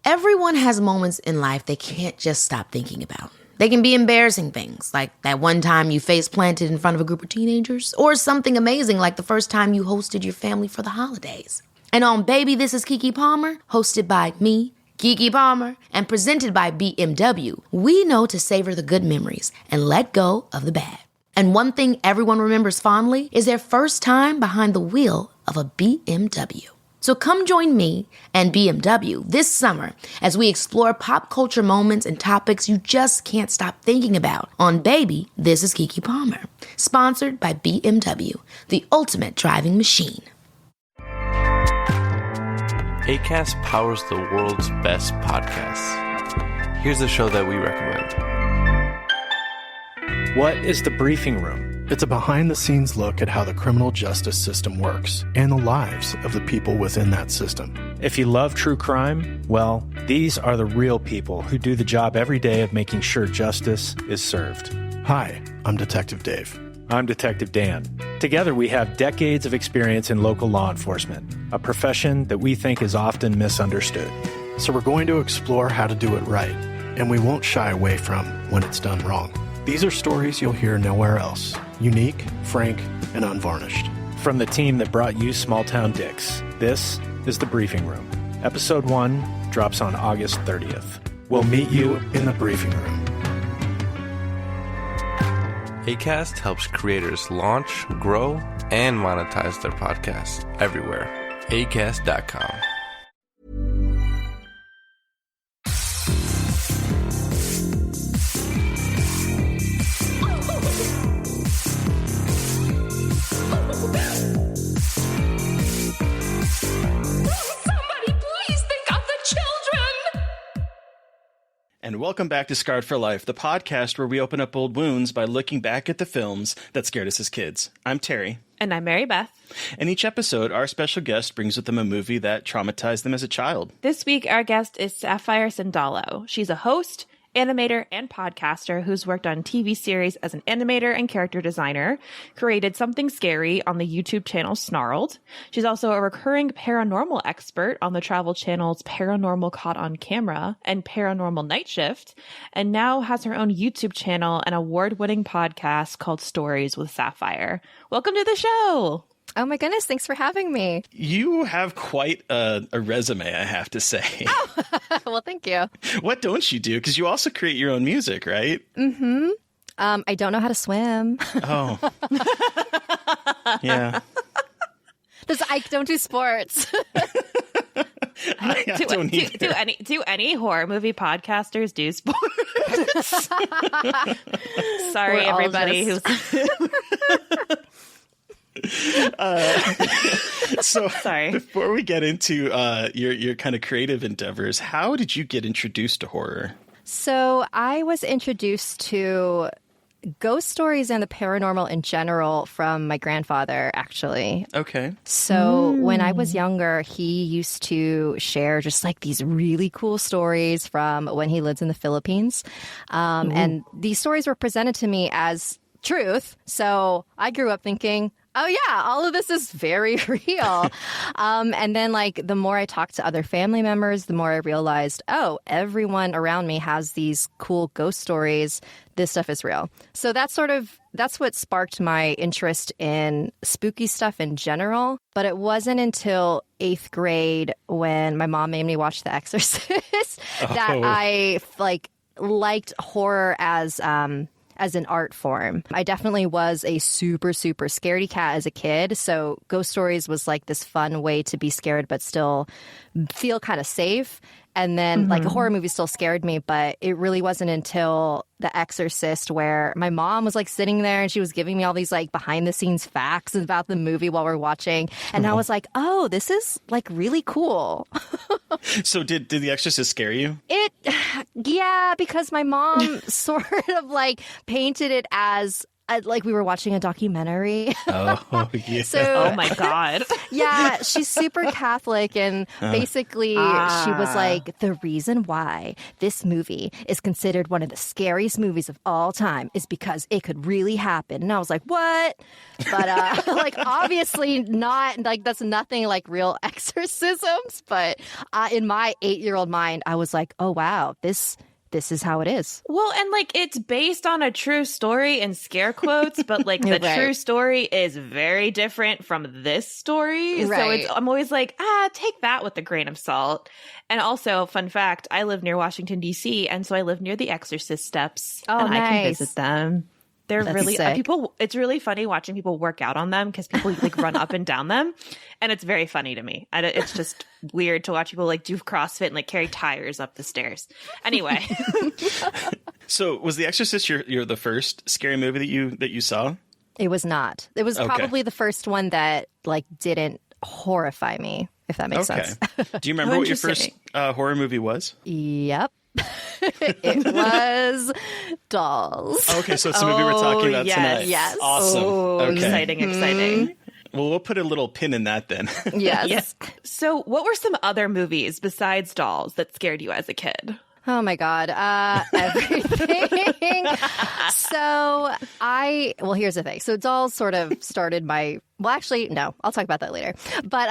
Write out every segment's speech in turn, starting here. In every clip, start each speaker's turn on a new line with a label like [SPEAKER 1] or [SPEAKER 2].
[SPEAKER 1] Everyone has moments in life they can't just stop thinking about. They can be embarrassing things, like that one time you face planted in front of a group of teenagers, or something amazing like the first time you hosted your family for the holidays. And on Baby, This is Keke Palmer, hosted by me, Keke Palmer, and presented by BMW, we know to savor the good memories and let go of the bad. And one thing everyone remembers fondly is their first time behind the wheel of a BMW. So come join me and BMW this summer as we explore pop culture moments and topics you just can't stop thinking about on Baby, This is Keke Palmer, sponsored by BMW, the ultimate driving machine.
[SPEAKER 2] Acast powers the world's best podcasts. Here's a show that we recommend.
[SPEAKER 3] What is The Briefing Room? It's a behind-the-scenes look at how the criminal justice system works and the lives of the people within that system.
[SPEAKER 4] If you love true crime, well, these are the real people who do the job every day of making sure justice is served.
[SPEAKER 3] Hi, I'm Detective Dave.
[SPEAKER 4] I'm Detective Dan. Together we have decades of experience in local law enforcement, a profession that we think is often misunderstood.
[SPEAKER 3] So we're going to explore how to do it right, and we won't shy away from when it's done wrong. These are stories you'll hear nowhere else. Unique, frank, and unvarnished.
[SPEAKER 4] From the team that brought you Small Town Dicks, this is The Briefing Room. Episode 1 drops on August 30th.
[SPEAKER 3] We'll meet you in the briefing room.
[SPEAKER 2] Acast helps creators launch, grow, and monetize their podcasts everywhere. Acast.com.
[SPEAKER 5] And welcome back to Scarred for Life, the podcast where we open up old wounds by looking back at the films that scared us as kids. I'm Terry.
[SPEAKER 6] And I'm Mary Beth.
[SPEAKER 5] And each episode, our special guest brings with them a movie that traumatized them as a child.
[SPEAKER 6] This week, our guest is Sapphire Sandalo. She's a host, animator, and podcaster who's worked on TV series as an animator and character designer, created Something Scary on the YouTube channel Snarled. She's also a recurring paranormal expert on the travel channels Paranormal Caught on Camera and Paranormal Night Shift, and now has her own YouTube channel and award-winning podcast called Stories with Sapphire. Welcome to the show!
[SPEAKER 7] Oh my goodness, thanks for having me.
[SPEAKER 5] You have quite a resume, I have to say.
[SPEAKER 7] Oh, well, thank you.
[SPEAKER 5] What don't you do? Because you also create your own music, right?
[SPEAKER 7] Mm-hmm. I don't know how to swim.
[SPEAKER 5] Oh. Yeah.
[SPEAKER 7] I don't do sports.
[SPEAKER 5] I don't either.
[SPEAKER 6] Do any horror movie podcasters do sports? Sorry, everybody who's...
[SPEAKER 5] So
[SPEAKER 6] sorry.
[SPEAKER 5] Before we get into your kind of creative endeavors, how did you get introduced to horror?
[SPEAKER 7] So I was introduced to ghost stories and the paranormal in general from my grandfather, actually.
[SPEAKER 5] Okay.
[SPEAKER 7] So when I was younger, he used to share just like these really cool stories from when he lived in the Philippines. And these stories were presented to me as truth. So I grew up thinking, oh, yeah, all of this is very real. And then, like, the more I talked to other family members, the more I realized, oh, everyone around me has these cool ghost stories. This stuff is real. So that's what sparked my interest in spooky stuff in general. But it wasn't until 8th grade when my mom made me watch The Exorcist that I, liked horror as an art form. I definitely was a super, super scaredy cat as a kid. So ghost stories was like this fun way to be scared, but still feel kind of safe. And then like a horror movie still scared me, but it really wasn't until The Exorcist where my mom was like sitting there and she was giving me all these like behind the scenes facts about the movie while we're watching. And I was like, oh, this is like really cool.
[SPEAKER 5] So did The Exorcist scare you?
[SPEAKER 7] Yeah, because my mom sort of like painted it as like we were watching a documentary.
[SPEAKER 5] Oh, yeah.
[SPEAKER 7] So,
[SPEAKER 6] Oh my God.
[SPEAKER 7] yeah, she's super Catholic, and basically she was like, the reason why this movie is considered one of the scariest movies of all time is because it could really happen. And I was like, what? But like, obviously not, like, that's nothing like real exorcisms. But in my 8-year-old mind, I was like, oh, wow, this is how it is.
[SPEAKER 6] Well, and like it's based on a true story in scare quotes, but like the
[SPEAKER 7] Right.
[SPEAKER 6] true story is very different from this story. So
[SPEAKER 7] Right.
[SPEAKER 6] I'm always like, take that with a grain of salt. And also, fun fact, I live near Washington, D.C., and so I live near the Exorcist steps.
[SPEAKER 7] Oh,
[SPEAKER 6] and I can
[SPEAKER 7] nice.
[SPEAKER 6] visit them. They're
[SPEAKER 7] That's
[SPEAKER 6] really
[SPEAKER 7] sick.
[SPEAKER 6] people. It's really funny watching people work out on them because people like run up and down them, and it's very funny to me. And it's just weird to watch people like do CrossFit and like carry tires up the stairs. Anyway,
[SPEAKER 5] So was The Exorcist your the first scary movie that you saw?
[SPEAKER 7] It was not. It was
[SPEAKER 5] Okay.
[SPEAKER 7] probably the first one that like didn't horrify me, if that makes
[SPEAKER 5] Okay.
[SPEAKER 7] sense.
[SPEAKER 5] Do you remember
[SPEAKER 6] How
[SPEAKER 5] what your first
[SPEAKER 6] interesting.
[SPEAKER 5] horror movie was?
[SPEAKER 7] Yep. It was Dolls.
[SPEAKER 5] Okay, so it's the movie we're talking about
[SPEAKER 6] yes.
[SPEAKER 5] tonight.
[SPEAKER 7] Yes.
[SPEAKER 5] Awesome.
[SPEAKER 6] Oh,
[SPEAKER 5] Okay.
[SPEAKER 6] exciting.
[SPEAKER 5] Well, we'll put a little pin in that then.
[SPEAKER 7] Yes.
[SPEAKER 6] Yes. So, what were some other movies besides Dolls that scared you as a kid?
[SPEAKER 7] Oh my God. Everything. Well, here's the thing. So Dolls sort of started well, actually, no, I'll talk about that later. But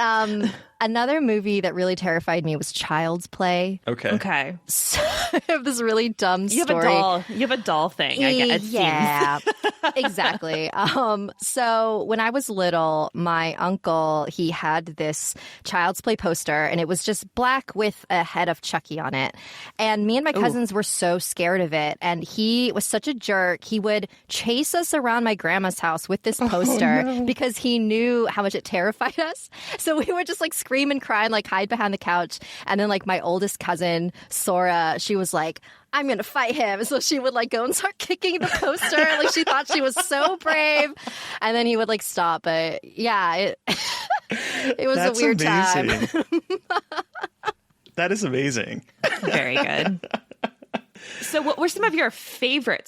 [SPEAKER 7] another movie that really terrified me was Child's Play.
[SPEAKER 5] Okay.
[SPEAKER 6] Okay.
[SPEAKER 7] So, I have this really dumb
[SPEAKER 6] You
[SPEAKER 7] story.
[SPEAKER 6] have a doll thing, I guess.
[SPEAKER 7] Yeah, exactly. So when I was little, my uncle, he had this Child's Play poster, and it was just black with a head of Chucky on it. And me and my cousins were so scared of it. And he was such a jerk. He would chase us around my grandma's house with this poster because he knew how much it terrified us. So we would just like scream and cry and like hide behind the couch. And then like my oldest cousin, Sora, she was like, I'm going to fight him. So she would like go and start kicking the poster. Like she thought she was so brave. And then he would like stop. But yeah, it was
[SPEAKER 5] That's
[SPEAKER 7] a weird
[SPEAKER 5] amazing.
[SPEAKER 7] time.
[SPEAKER 5] That is amazing.
[SPEAKER 6] Very good. So, what were some of your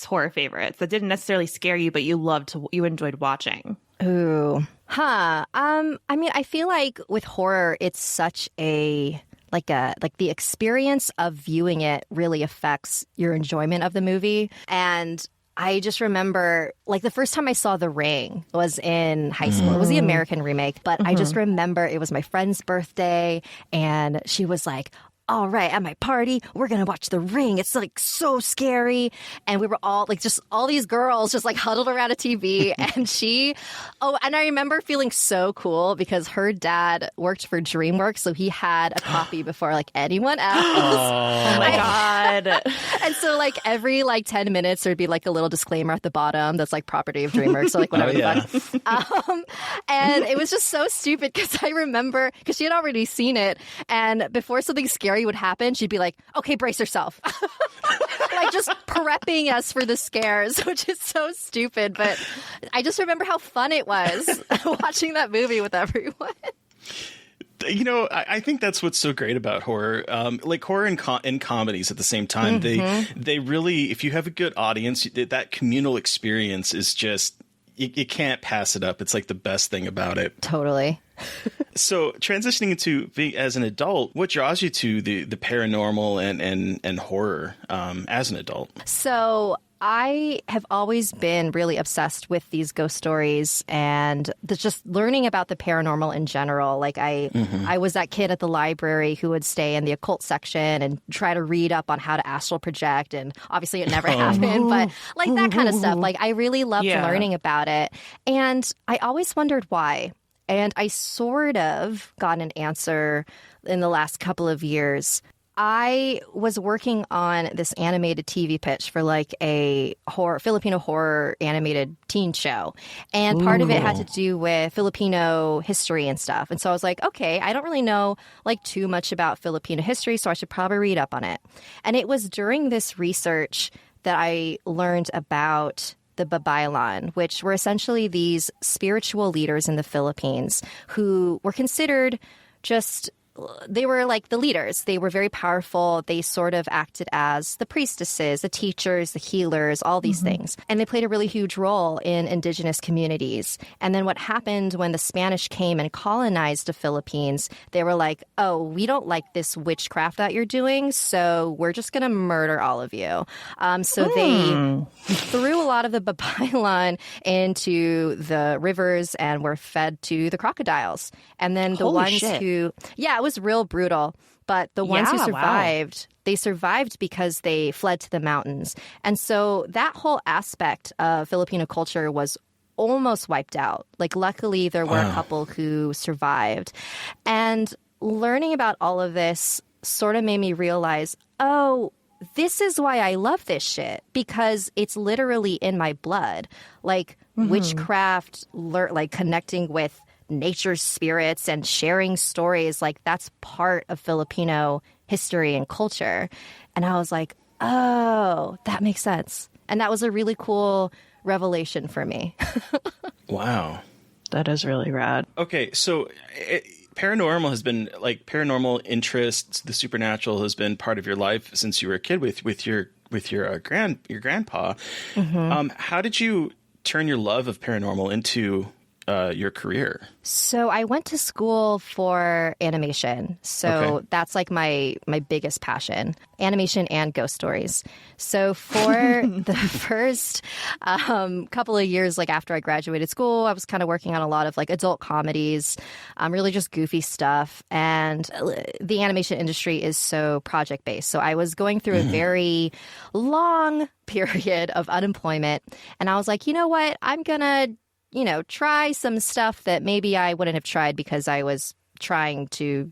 [SPEAKER 6] horror favorites that didn't necessarily scare you, but you enjoyed watching?
[SPEAKER 7] Ooh. Huh. I mean, I feel like with horror, it's such a like the experience of viewing it really affects your enjoyment of the movie. And I just remember, like, the first time I saw The Ring was in high school. It was the American remake, but I just remember it was my friend's birthday, and she was like, all right, at my party, we're going to watch The Ring. It's like so scary. And we were all like, just all these girls just like huddled around a TV. And I remember feeling so cool because her dad worked for DreamWorks. So he had a copy before like anyone else.
[SPEAKER 6] Oh my God.
[SPEAKER 7] And so like every like 10 minutes, there'd be like a little disclaimer at the bottom that's like property of DreamWorks. So like whatever the fuck. And it was just so stupid because I remember, because she had already seen it. And before something scary would happen, she'd be like, okay, brace yourself. Like just prepping us for the scares, which is so stupid. But I just remember how fun it was watching that movie with everyone.
[SPEAKER 5] You know, I think that's what's so great about horror. Like horror and comedies at the same time. They really, if you have a good audience, that communal experience is just, you can't pass it up. It's like the best thing about it.
[SPEAKER 7] Totally.
[SPEAKER 5] So transitioning into being as an adult, what draws you to the paranormal and horror as an adult?
[SPEAKER 7] So I have always been really obsessed with these ghost stories and just learning about the paranormal in general. Like I was that kid at the library who would stay in the occult section and try to read up on how to astral project. And obviously it never happened, but like that kind of stuff. Like I really loved learning about it. And I always wondered why. And I sort of got an answer in the last couple of years. I was working on this animated TV pitch for like a Filipino horror animated teen show. And part of it had to do with Filipino history and stuff. And so I was like, okay, I don't really know like too much about Filipino history, so I should probably read up on it. And it was during this research that I learned about the Babaylan, which were essentially these spiritual leaders in the Philippines who were considered just they were like the leaders. They were very powerful. They sort of acted as the priestesses, the teachers, the healers, all these things. And they played a really huge role in indigenous communities. And then what happened when the Spanish came and colonized the Philippines, they were like, oh, we don't like this witchcraft that you're doing, so we're just going to murder all of you. So they threw a lot of the babaylan into the rivers and were fed to the crocodiles. And then the ones who, it was real brutal. But the ones who survived, they survived because they fled to the mountains. And so that whole aspect of Filipino culture was almost wiped out. Like, luckily, there were a couple who survived. And learning about all of this sort of made me realize, oh, this is why I love this shit, because it's literally in my blood. Like, witchcraft, like connecting with nature's spirits and sharing stories, like that's part of Filipino history and culture. And I was like, oh, that makes sense. And that was a really cool revelation for me.
[SPEAKER 5] Wow.
[SPEAKER 6] That is really rad.
[SPEAKER 5] Okay, so paranormal has been like paranormal interests, the supernatural has been part of your life since you were a kid with your grandpa. How did you turn your love of paranormal into your career?
[SPEAKER 7] So I went to school for animation. So that's like my biggest passion, animation and ghost stories. So for the first couple of years, like after I graduated school, I was kind of working on a lot of like adult comedies, really just goofy stuff. And the animation industry is so project based. So I was going through a very long period of unemployment. And I was like, you know what? I'm going to try some stuff that maybe I wouldn't have tried because I was trying to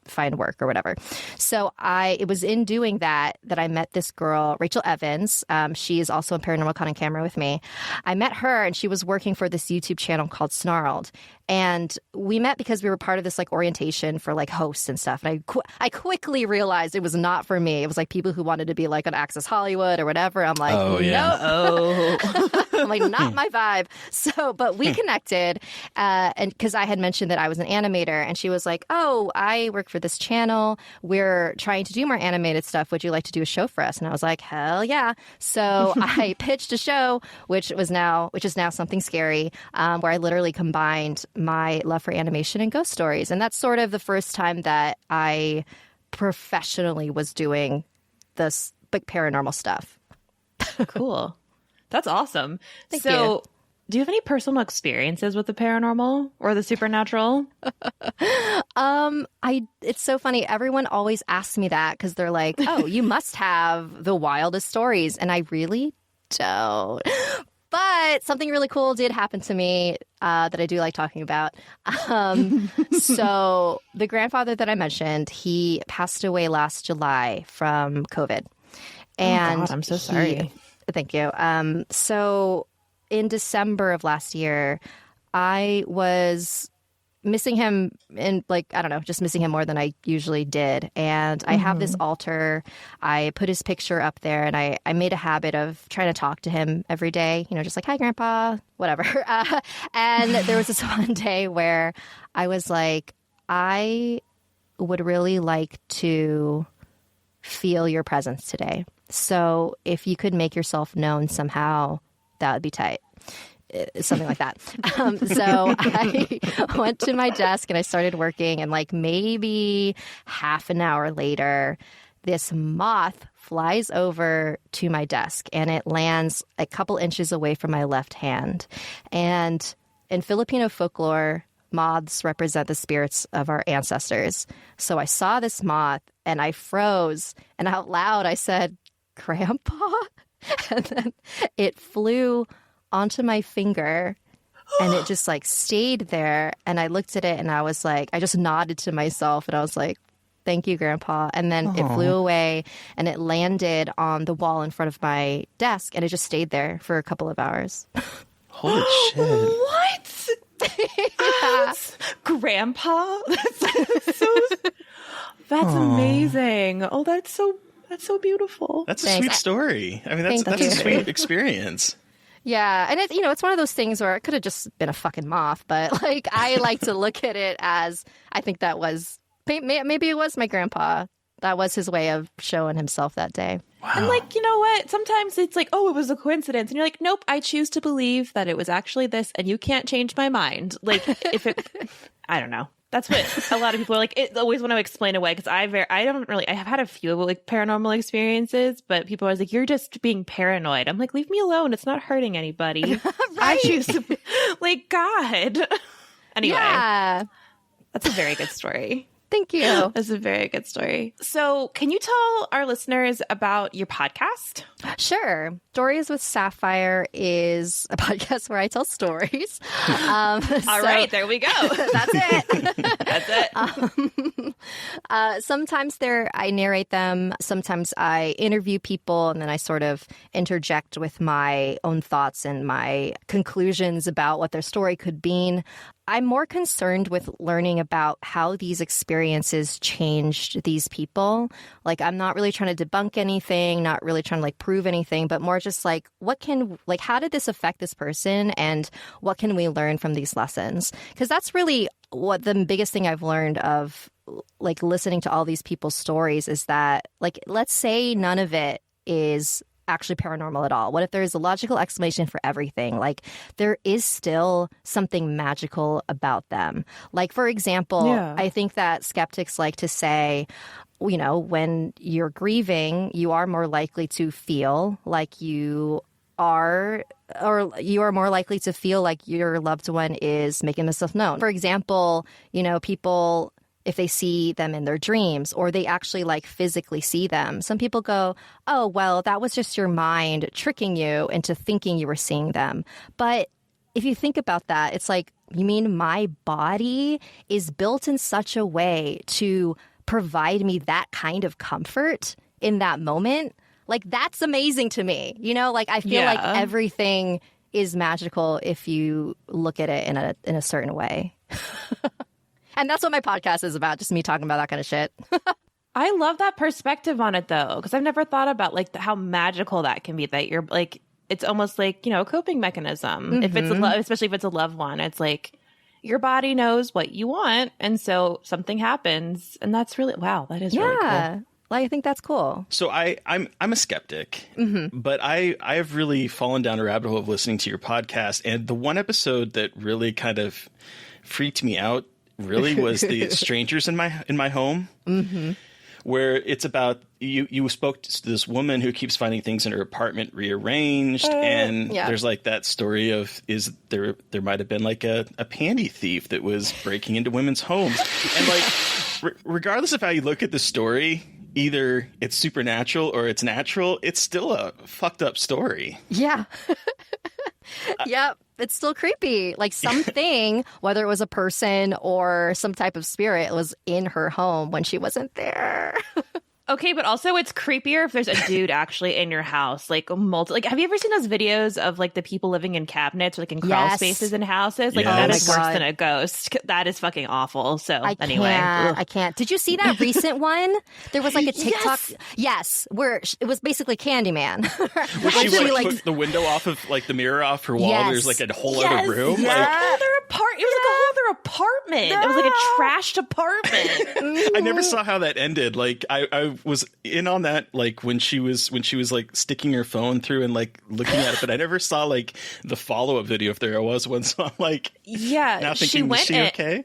[SPEAKER 7] find work or whatever. So it was in doing that I met this girl, Rachel Evans. She is also in Paranormal Con and Camera with me. I met her and she was working for this YouTube channel called Snarled. And we met because we were part of this like orientation for like hosts and stuff. And I quickly realized it was not for me. It was like people who wanted to be like on Access Hollywood or whatever. I'm like, no. I'm like, not my vibe. So, but we connected and because I had mentioned that I was an animator and she was like, oh, I work for this channel. We're trying to do more animated stuff. Would you like to do a show for us? And I was like, hell yeah. So I pitched a show, which is now Something Scary, where I literally combined my love for animation and ghost stories. And that's sort of the first time that I professionally was doing this big paranormal stuff.
[SPEAKER 6] Cool. That's awesome.
[SPEAKER 7] Thank you.
[SPEAKER 6] Do you have any personal experiences with the paranormal or the supernatural?
[SPEAKER 7] It's so funny. Everyone always asks me that because they're like, oh, you must have the wildest stories. And I really don't. But something really cool did happen to me that I do like talking about. So the grandfather that I mentioned, he passed away last July from COVID. And
[SPEAKER 6] God, I'm so sorry.
[SPEAKER 7] Thank you. So in December of last year, I was missing him in just missing him more than I usually did. And I have this altar. I put his picture up there and I made a habit of trying to talk to him every day, just like, hi, Grandpa, whatever. And there was this one day where I was like, I would really like to feel your presence today. So if you could make yourself known somehow, that would be tight. Something like that. So I went to my desk and I started working, and like maybe half an hour later, this moth flies over to my desk and it lands a couple inches away from my left hand. And in Filipino folklore, moths represent the spirits of our ancestors. So I saw this moth and I froze, and out loud I said, Grandpa? And then it flew onto my finger and it just like stayed there. And I looked at it and I was like, I just nodded to myself and I was like, thank you, Grandpa. And then it flew away and it landed on the wall in front of my desk and it just stayed there for a couple of hours.
[SPEAKER 5] Holy shit.
[SPEAKER 6] What?
[SPEAKER 7] Yeah.
[SPEAKER 6] Grandpa? That's amazing. Oh, that's so beautiful.
[SPEAKER 5] That's a
[SPEAKER 7] Thanks.
[SPEAKER 5] sweet story. I mean, that's
[SPEAKER 7] Thank
[SPEAKER 5] a
[SPEAKER 7] you.
[SPEAKER 5] sweet experience.
[SPEAKER 7] Yeah, and it's one of those things where it could have just been a fucking moth, but like I like to look at it as I think that was Maybe it was my grandpa. That was his way of showing himself that day.
[SPEAKER 5] Wow.
[SPEAKER 6] And like, you know what? Sometimes it's like, oh, it was a coincidence. And you're like, nope, I choose to believe that it was actually this and you can't change my mind. Like I don't know. That's what a lot of people are like. It always want to explain away because I have had a few like paranormal experiences, but people are always like, you're just being paranoid. I'm like, leave me alone. It's not hurting anybody. Right. I choose to, like, God. Anyway, that's a very good story.
[SPEAKER 7] Thank you.
[SPEAKER 6] That's a very good story. So can you tell our listeners about your podcast?
[SPEAKER 7] Sure. Stories with Sapphire is a podcast where I tell stories. All
[SPEAKER 6] right, there we go.
[SPEAKER 7] That's it.
[SPEAKER 6] That's it.
[SPEAKER 7] Sometimes I narrate them. Sometimes I interview people, and then I sort of interject with my own thoughts and my conclusions about what their story could mean. I'm more concerned with learning about how these experiences changed these people. Like, I'm not really trying to debunk anything, not really trying to like prove anything, but more just like, how did this affect this person and what can we learn from these lessons? Because that's really what the biggest thing I've learned of like listening to all these people's stories is that, like, let's say none of it is actually paranormal at all. What if there is a logical explanation for everything? Like, there is still something magical about them. Like, for example, I think that skeptics like to say, you know, when you're grieving, you are more likely to feel like you are, or you are more likely to feel like your loved one is making themselves known. For example, you know, people, if they see them in their dreams or they actually like physically see them, some people go, oh, well, that was just your mind tricking you into thinking you were seeing them. But if you think about that, it's like, you mean my body is built in such a way to provide me that kind of comfort in that moment? Like, that's amazing to me. You know, like, I feel like everything is magical if you look at it in a certain way. And that's what my podcast is about, just me talking about that kind of shit.
[SPEAKER 6] I love that perspective on it, though, because I've never thought about like how magical that can be, that you're like, it's almost like, you know, a coping mechanism. Mm-hmm. If it's especially if it's a loved one, it's like your body knows what you want. And so something happens. And that's really, wow, that is really cool.
[SPEAKER 7] Like, I think that's cool.
[SPEAKER 5] So I'm a skeptic, but I have really fallen down a rabbit hole of listening to your podcast. And the one episode that really kind of freaked me out really was the strangers in my home, where it's about you spoke to this woman who keeps finding things in her apartment rearranged, and there's like that story of there might have been like a panty thief that was breaking into women's homes, and like regardless of how you look at the story, either it's supernatural or it's natural, it's still a fucked up story.
[SPEAKER 7] Yeah. Yep. It's still creepy. Like, something, whether it was a person or some type of spirit, was in her home when she wasn't there.
[SPEAKER 6] Okay, but also it's creepier if there's a dude actually in your house. Like, have you ever seen those videos of like the people living in cabinets or like in crawl spaces in houses? Like, that is worse than a ghost. That is fucking awful. So anyway,
[SPEAKER 7] I can't. Did you see that recent one? There was like a TikTok. Yes, where it was basically Candyman.
[SPEAKER 5] Where she like put the window off of like the mirror off her wall. And there's like a whole other room.
[SPEAKER 6] Yeah. Like, it was like a whole other apartment. It was like a trashed apartment.
[SPEAKER 5] I never saw how that ended. Like, I was in on that, like when she was like sticking her phone through and like looking at it, but I never saw like the follow-up video if there was one. So I'm like, now thinking, was she okay?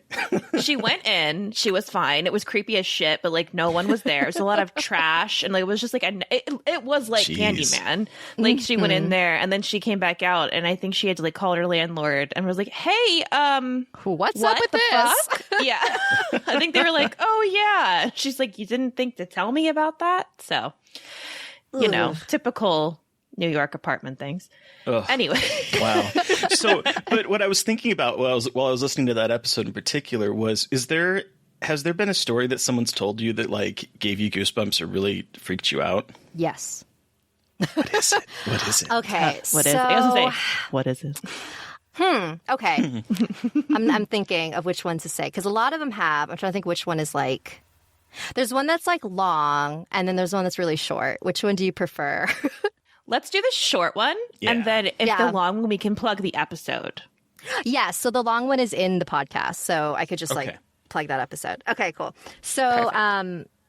[SPEAKER 6] She went in, she was fine. It was creepy as shit, but like no one was there. There's a lot of trash, and like it was just like it was like Candyman. Like, she went in there and then she came back out, and I think she had to like call her landlord and was like, hey,
[SPEAKER 7] what's up with this?
[SPEAKER 6] Fuck? Yeah. I think they were like, oh yeah. She's like, you didn't think to tell me about that? So, you know, typical New York apartment things.
[SPEAKER 5] Ugh.
[SPEAKER 6] Anyway.
[SPEAKER 5] Wow. So, but what I was thinking about while I was listening to that episode in particular was, has there been a story that someone's told you that like gave you goosebumps or really freaked you out?
[SPEAKER 7] Yes.
[SPEAKER 5] What is it? What is it?
[SPEAKER 7] Okay.
[SPEAKER 6] What is it? I was gonna say, what is it?
[SPEAKER 7] Okay. I'm thinking of which one to say, because a lot of them have. I'm trying to think which one is like. There's one that's like long, and then there's one that's really short. Which one do you prefer?
[SPEAKER 6] Let's do the short one, and then if the long one, we can plug the episode.
[SPEAKER 7] Yeah, so the long one is in the podcast, so I could just like plug that episode. Okay, cool. So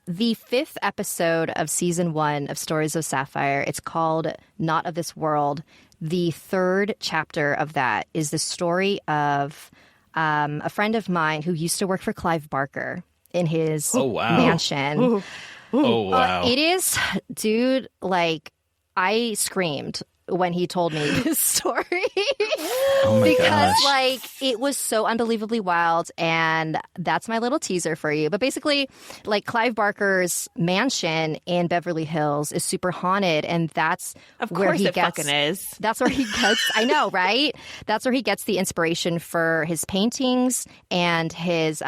[SPEAKER 7] the 5th episode of season 1 of Stories of Sapphire, it's called Not of This World. The 3rd chapter of that is the story of a friend of mine who used to work for Clive Barker in his mansion.
[SPEAKER 5] Oh, wow.
[SPEAKER 7] It is, dude, like, I screamed when he told me this story because like it was so unbelievably wild, and that's my little teaser for you. But basically, like, Clive Barker's mansion in Beverly Hills is super haunted, and that's where he gets.
[SPEAKER 6] Fucking is.
[SPEAKER 7] That's where he gets. I know, right? That's where he gets the inspiration for his paintings and his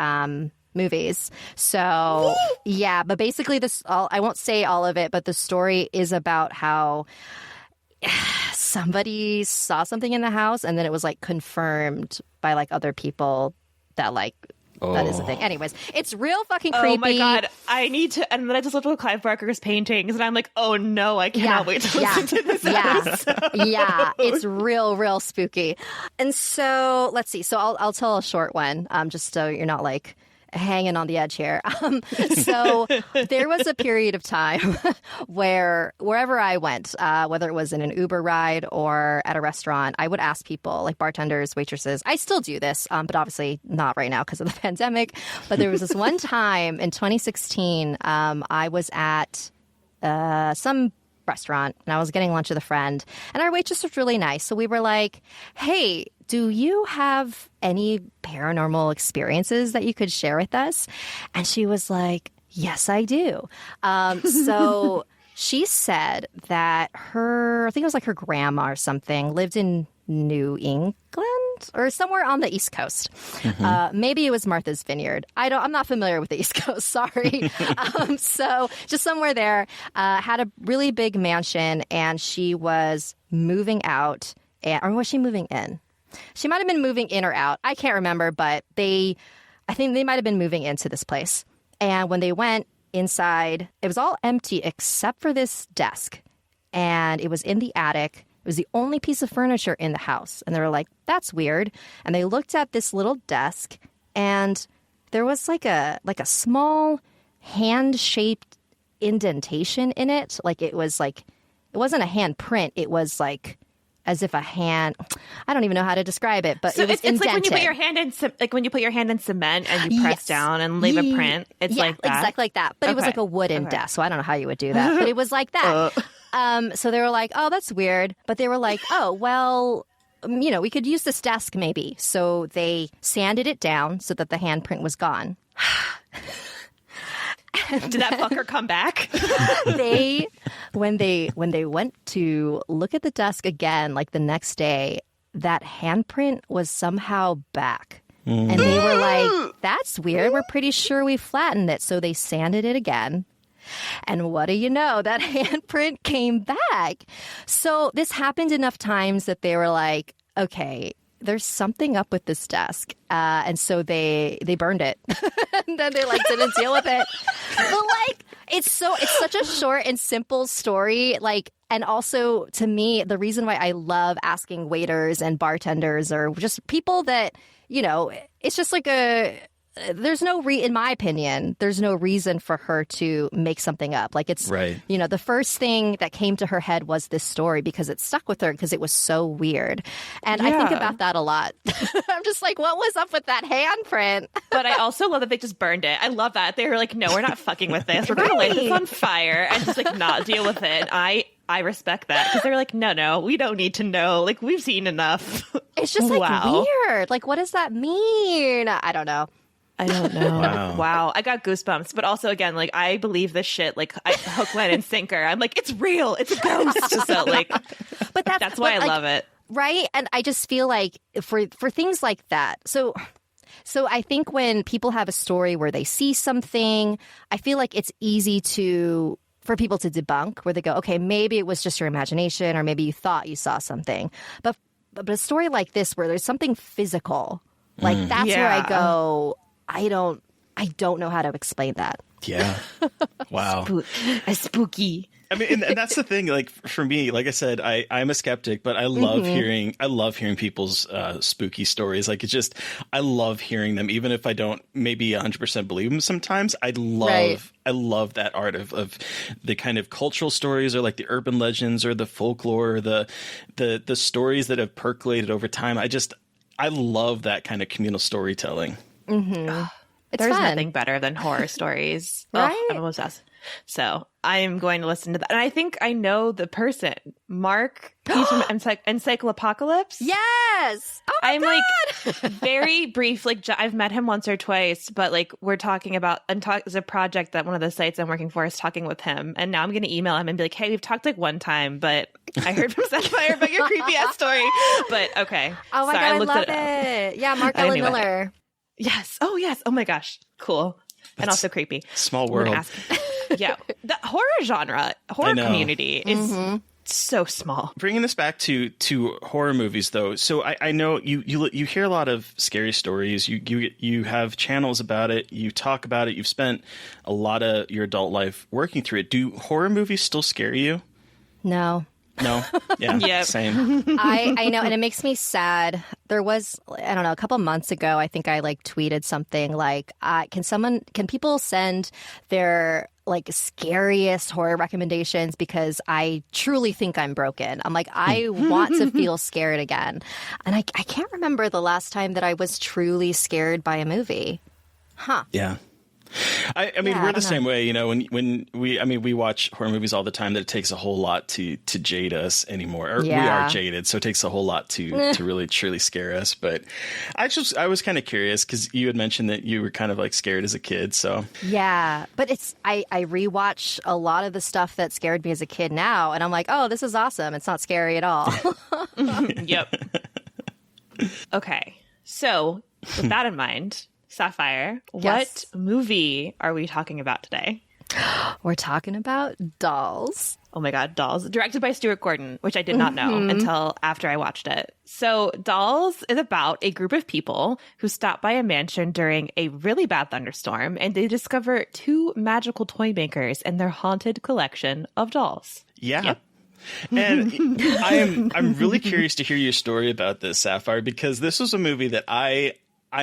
[SPEAKER 7] movies. So yeah, but basically I won't say all of it, but the story is about how somebody saw something in the house, and then it was like confirmed by like other people that like that is a thing. Anyways, it's real fucking creepy.
[SPEAKER 6] Oh my God, I need to. And then I just looked at Clive Barker's paintings, and I'm like, oh no, I cannot wait to listen to this episode.
[SPEAKER 7] Yeah, it's real spooky. And so let's see. So I'll tell a short one, just so you're not like hanging on the edge here. So there was a period of time where wherever I went, whether it was in an Uber ride or at a restaurant, I would ask people, like bartenders, waitresses. I still do this, but obviously not right now because of the pandemic. But there was this one time in 2016, I was at some restaurant and I was getting lunch with a friend, and our waitress was really nice. So we were like, hey, do you have any paranormal experiences that you could share with us? And she was like, yes, I do. So she said that I think it was like her grandma or something, lived in New England or somewhere on the East Coast. Maybe it was Martha's Vineyard. I'm not familiar with the East Coast. Sorry. So just somewhere there, had a really big mansion, and she was moving out. Or was she moving in? She might have been moving in or out. I can't remember, but I think they might have been moving into this place. And when they went inside, it was all empty except for this desk. And it was in the attic. It was the only piece of furniture in the house. And they were like, that's weird. And they looked at this little desk, and there was like a small hand-shaped indentation in it. Like it wasn't a hand print. It was like as if a hand. I don't even know how to describe it, but
[SPEAKER 6] so
[SPEAKER 7] it was
[SPEAKER 6] it's
[SPEAKER 7] indented.
[SPEAKER 6] like when you put your hand in cement and you press down and leave a print. It's like that.
[SPEAKER 7] Exactly like that. But it was like a wooden desk, so I don't know how you would do that. But it was like that. So they were like, oh, that's weird. But they were like, oh, well, we could use this desk maybe. So they sanded it down so that the handprint was gone.
[SPEAKER 6] Did that fucker come back?
[SPEAKER 7] When they went to look at the desk again, like the next day, that handprint was somehow back. And they were like, that's weird. We're pretty sure we flattened it. So they sanded it again. And what do you know? That handprint came back. So this happened enough times that they were like, okay, there's something up with this desk. And so they burned it. And then they didn't deal with it. But it's such a short and simple story. And also to me, the reason why I love asking waiters and bartenders or just people that, it's just like there's in my opinion, there's no reason for her to make something up. It's right. The first thing that came to her head was this story because it stuck with her because it was so weird. And I think about that a lot. I'm just like, what was up with that handprint?
[SPEAKER 6] But I also love that they just burned it. I love that. They were like, no, we're not fucking with this. We're going to light this on fire and just not deal with it. I respect that because they're like, no, we don't need to know. We've seen enough.
[SPEAKER 7] It's just weird. What does that mean? I don't know.
[SPEAKER 6] Wow. I got goosebumps. But also, again, I believe this shit. Hook, line, and sinker. I'm like, it's real. It's a ghost. So, but that's why I love it.
[SPEAKER 7] Right? And I just feel like for things like that. So I think when people have a story where they see something, I feel like it's easy for people to debunk, where they go, okay, maybe it was just your imagination, or maybe you thought you saw something. But a story like this where there's something physical, that's where I go, I don't know how to explain that.
[SPEAKER 5] Yeah. Wow.
[SPEAKER 6] Spooky.
[SPEAKER 5] I mean, and that's the thing. Like for me, like I said, I'm a skeptic, but I love hearing people's spooky stories. Like I love hearing them, even if I don't maybe 100% believe them. Sometimes I love that art of the kind of cultural stories, or like the urban legends, or the folklore, or the stories that have percolated over time. I love that kind of communal storytelling.
[SPEAKER 7] Mm-hmm.
[SPEAKER 6] There's
[SPEAKER 7] fun.
[SPEAKER 6] nothing better than horror stories.
[SPEAKER 7] Right?
[SPEAKER 6] Oh, I'm obsessed. So I'm going to listen to that. And I think I know the person. Mark, he's from Encyclopocalypse.
[SPEAKER 7] Yes. Oh my
[SPEAKER 6] I'm
[SPEAKER 7] God.
[SPEAKER 6] like very brief. Like I've met him once or twice, but like we're talking about there's a project that one of the sites I'm working for is talking with him. And now I'm going to email him and be like, hey, we've talked like one time, but I heard from Sapphire about your creepy ass story. But okay.
[SPEAKER 7] Oh my
[SPEAKER 6] Sorry,
[SPEAKER 7] God, I
[SPEAKER 6] looked
[SPEAKER 7] love
[SPEAKER 6] it up.
[SPEAKER 7] it. Yeah, Mark
[SPEAKER 6] I
[SPEAKER 7] Ellen
[SPEAKER 6] knew it.
[SPEAKER 7] Miller.
[SPEAKER 6] Yes. Oh, yes. Oh my gosh. Cool. And also creepy.
[SPEAKER 5] Small
[SPEAKER 6] I'm gonna
[SPEAKER 5] world.
[SPEAKER 6] ask- yeah. The horror community is so small.
[SPEAKER 5] Bringing this back to horror movies, though, so I know you hear a lot of scary stories. You have channels about it. You talk about it. You've spent a lot of your adult life working through it. Do horror movies still scare you?
[SPEAKER 7] No.
[SPEAKER 5] No. Yeah.
[SPEAKER 6] Yep.
[SPEAKER 5] Same.
[SPEAKER 7] I know, and it makes me sad. There was, I don't know, a couple months ago, I think I like tweeted something like, can people send their like scariest horror recommendations, because I truly think I'm broken. I'm like, I want to feel scared again. And I can't remember the last time that I was truly scared by a movie. Huh.
[SPEAKER 5] Yeah. I mean, we're the same way, you know, when we watch horror movies all the time, that it takes a whole lot to jade us anymore. Or we are jaded, so it takes a whole lot to really truly scare us. But I was kind of curious, because you had mentioned that you were kind of like scared as a kid. So
[SPEAKER 7] yeah, but I rewatch a lot of the stuff that scared me as a kid now, and I'm like, oh, this is awesome. It's not scary at all.
[SPEAKER 6] Yep. Okay. So with that in mind, Sapphire,
[SPEAKER 7] Yes.
[SPEAKER 6] what movie are we talking about today?
[SPEAKER 7] We're talking about Dolls.
[SPEAKER 6] Oh my God, Dolls, directed by Stuart Gordon, which I did not know until after I watched it. So Dolls is about a group of people who stop by a mansion during a really bad thunderstorm, and they discover two magical toy makers and their haunted collection of dolls.
[SPEAKER 5] yeah.
[SPEAKER 6] Yep.
[SPEAKER 5] And I'm really curious to hear your story about this, Sapphire, because this was a movie that I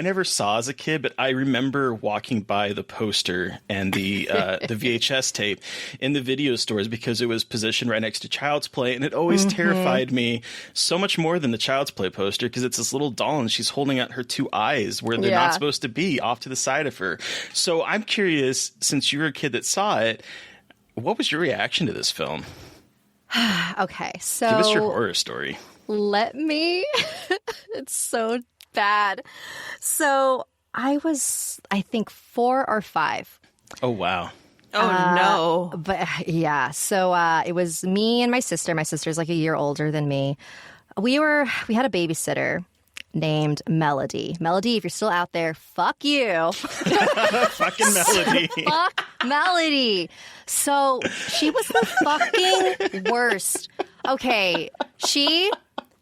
[SPEAKER 5] never saw as a kid, but I remember walking by the poster and the VHS tape in the video stores, because it was positioned right next to Child's Play, and it always terrified me so much more than the Child's Play poster, because it's this little doll and she's holding out her two eyes where they're not supposed to be, off to the side of her. So I'm curious, since you were a kid that saw it, what was your reaction to this film?
[SPEAKER 7] Okay, so
[SPEAKER 5] Give us your horror story.
[SPEAKER 7] let me. It's so bad. So I was, I think, 4 or 5.
[SPEAKER 5] Oh, wow.
[SPEAKER 6] Oh no.
[SPEAKER 7] But yeah, so it was me and my sister. My sister's like a year older than me. We had a babysitter named Melody. Melody, if you're still out there, fuck you.
[SPEAKER 5] Fucking Melody.
[SPEAKER 7] Fuck Melody. So she was the fucking worst. Okay, she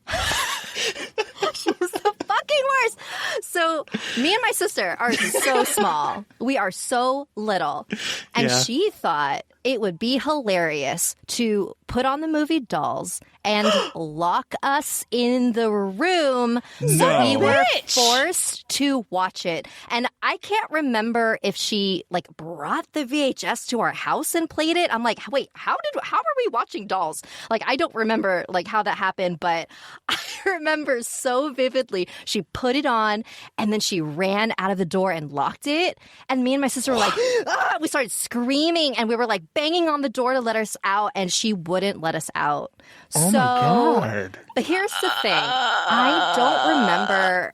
[SPEAKER 7] was the fucking worst. So me and my sister are so small. We are so little. And she thought it would be hilarious to put on the movie Dolls and lock us in the room so we were forced to watch it. And I can't remember if she like brought the VHS to our house and played it. I'm like, wait, how are we watching Dolls? Like, I don't remember like how that happened, but I remember so vividly. She put it on and then she ran out of the door and locked it. And me and my sister were like, ah! We started screaming and we were like banging on the door to let us out, and she wouldn't let us out.
[SPEAKER 5] Oh,
[SPEAKER 7] so,
[SPEAKER 5] my God.
[SPEAKER 7] But here's the thing. I don't remember.